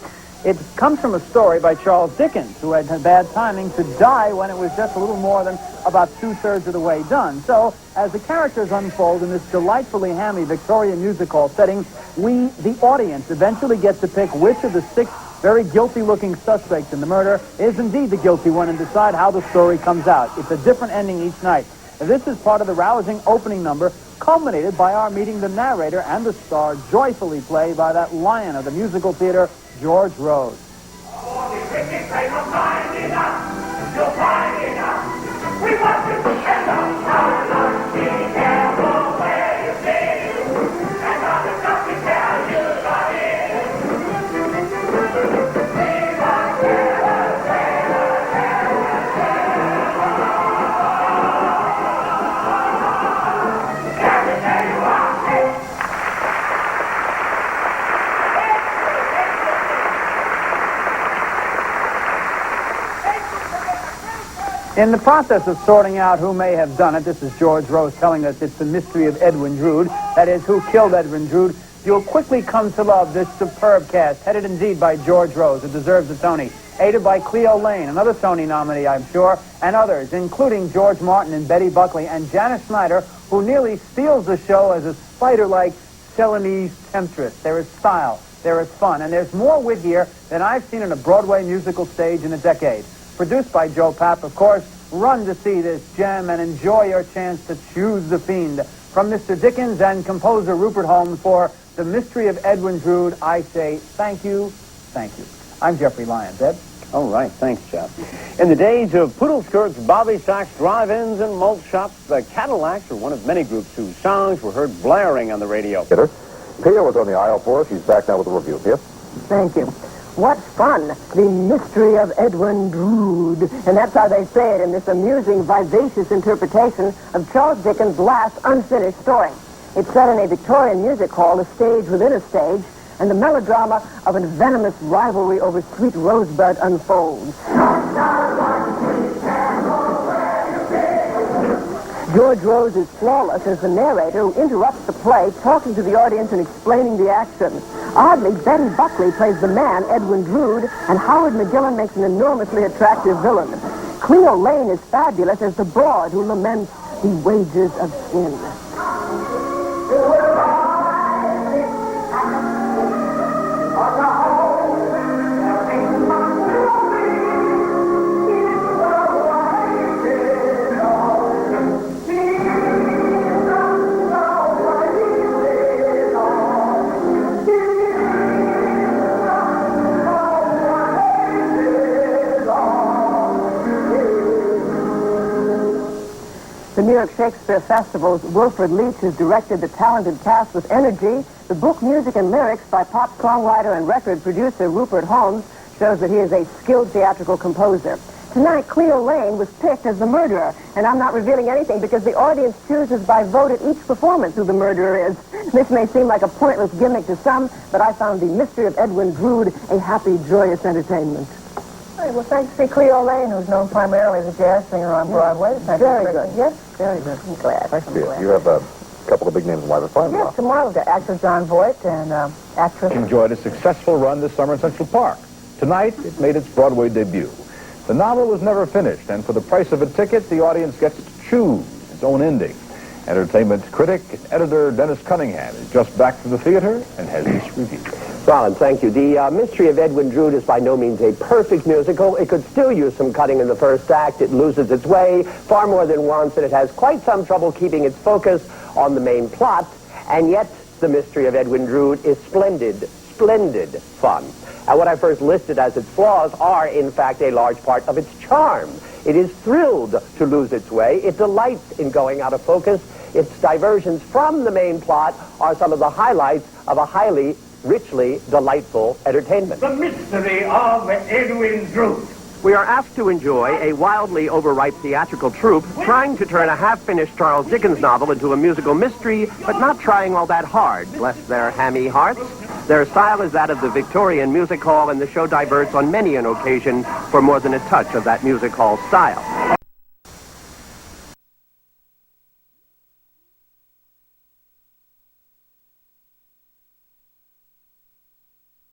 It comes from a story by Charles Dickens, who had bad timing to die when it was just a little more than about two-thirds of the way done. So, as the characters unfold in this delightfully hammy Victorian music hall setting, we, the audience, eventually get to pick which of the six very guilty-looking suspects in the murder is indeed the guilty one and decide how the story comes out. It's a different ending each night. This is part of the rousing opening number, culminated by our meeting the narrator and the star, joyfully played by that lion of the musical theater, George Rose. Oh, the wicked say you'll find enough. You'll find enough. We want you to end up our love. Be careful where you stay. And all the stuff we tell you about it. We want terror, terror, terror, terror. There you are. In the process of sorting out who may have done it, this is George Rose telling us it's the mystery of Edwin Drood, that is, who killed Edwin Drood, you'll quickly come to love this superb cast, headed indeed by George Rose, who deserves a Tony, aided by Cleo Lane, another Tony nominee, I'm sure, and others, including George Martin and Betty Buckley, and Janice Snyder, who nearly steals the show as a spider-like Celanese temptress. There is style, there is fun, and there's more wit here than I've seen in a Broadway musical stage in a decade. Produced by Joe Papp, of course. Run to see this gem and enjoy your chance to choose the fiend. From Mr. Dickens and composer Rupert Holmes for The Mystery of Edwin Drood, I say thank you, thank you. I'm Jeffrey Lyons. Ed? All right, thanks, Jeff. In the days of poodle skirts, bobby socks, drive-ins, and malt shops, the Cadillacs were one of many groups whose songs were heard blaring on the radio. Pia was on the aisle for us. She's back now with a review. Pia? Thank you. What fun! The Mystery of Edwin Drood. And that's how they say it in this amusing, vivacious interpretation of Charles Dickens' last unfinished story. It's set in a Victorian music hall, a stage within a stage, and the melodrama of a venomous rivalry over Sweet Rosebud unfolds. George Rose is flawless as the narrator who interrupts the play, talking to the audience and explaining the action. Oddly, Betty Buckley plays the man, Edwin Drood, and Howard McGillen makes an enormously attractive villain. Cleo Lane is fabulous as the broad who laments the wages of sin. The New York Shakespeare Festival's Wilfred Leach has directed the talented cast with energy. The book, music, and lyrics by pop songwriter and record producer Rupert Holmes shows that he is a skilled theatrical composer. Tonight, Cleo Lane was picked as the murderer, and I'm not revealing anything because the audience chooses by vote at each performance who the murderer is. This may seem like a pointless gimmick to some, but I found The Mystery of Edwin Drood a happy, joyous entertainment. Hey, well, thanks to Cleo Lane, who's known primarily as a jazz singer on Broadway. Very good. Yes, very good. I'm glad. Thanks, I'm dear. glad. You have a couple of big names in Live at Five. Yes, tomorrow we've got actor John Voight and actress... Enjoyed a successful run this summer in Central Park. Tonight, it made its Broadway debut. The novel was never finished, and for the price of a ticket, the audience gets to choose its own ending. Entertainment critic and editor Dennis Cunningham is just back from the theater and has this review. Ron, thank you. The Mystery of Edwin Drood is by no means a perfect musical. It could still use some cutting in the first act. It loses its way far more than once, and it has quite some trouble keeping its focus on the main plot. And yet, The Mystery of Edwin Drood is splendid fun. And what I first listed as its flaws are, in fact, a large part of its charm. It is thrilled to lose its way. It delights in going out of focus. Its diversions from the main plot are some of the highlights of a highly, richly delightful entertainment. The Mystery of Edwin Drood. We are asked to enjoy a wildly overripe theatrical troupe trying to turn a half-finished Charles Dickens novel into a musical mystery, but not trying all that hard, bless their hammy hearts. Their style is that of the Victorian music hall, and the show diverts on many an occasion for more than a touch of that music hall style.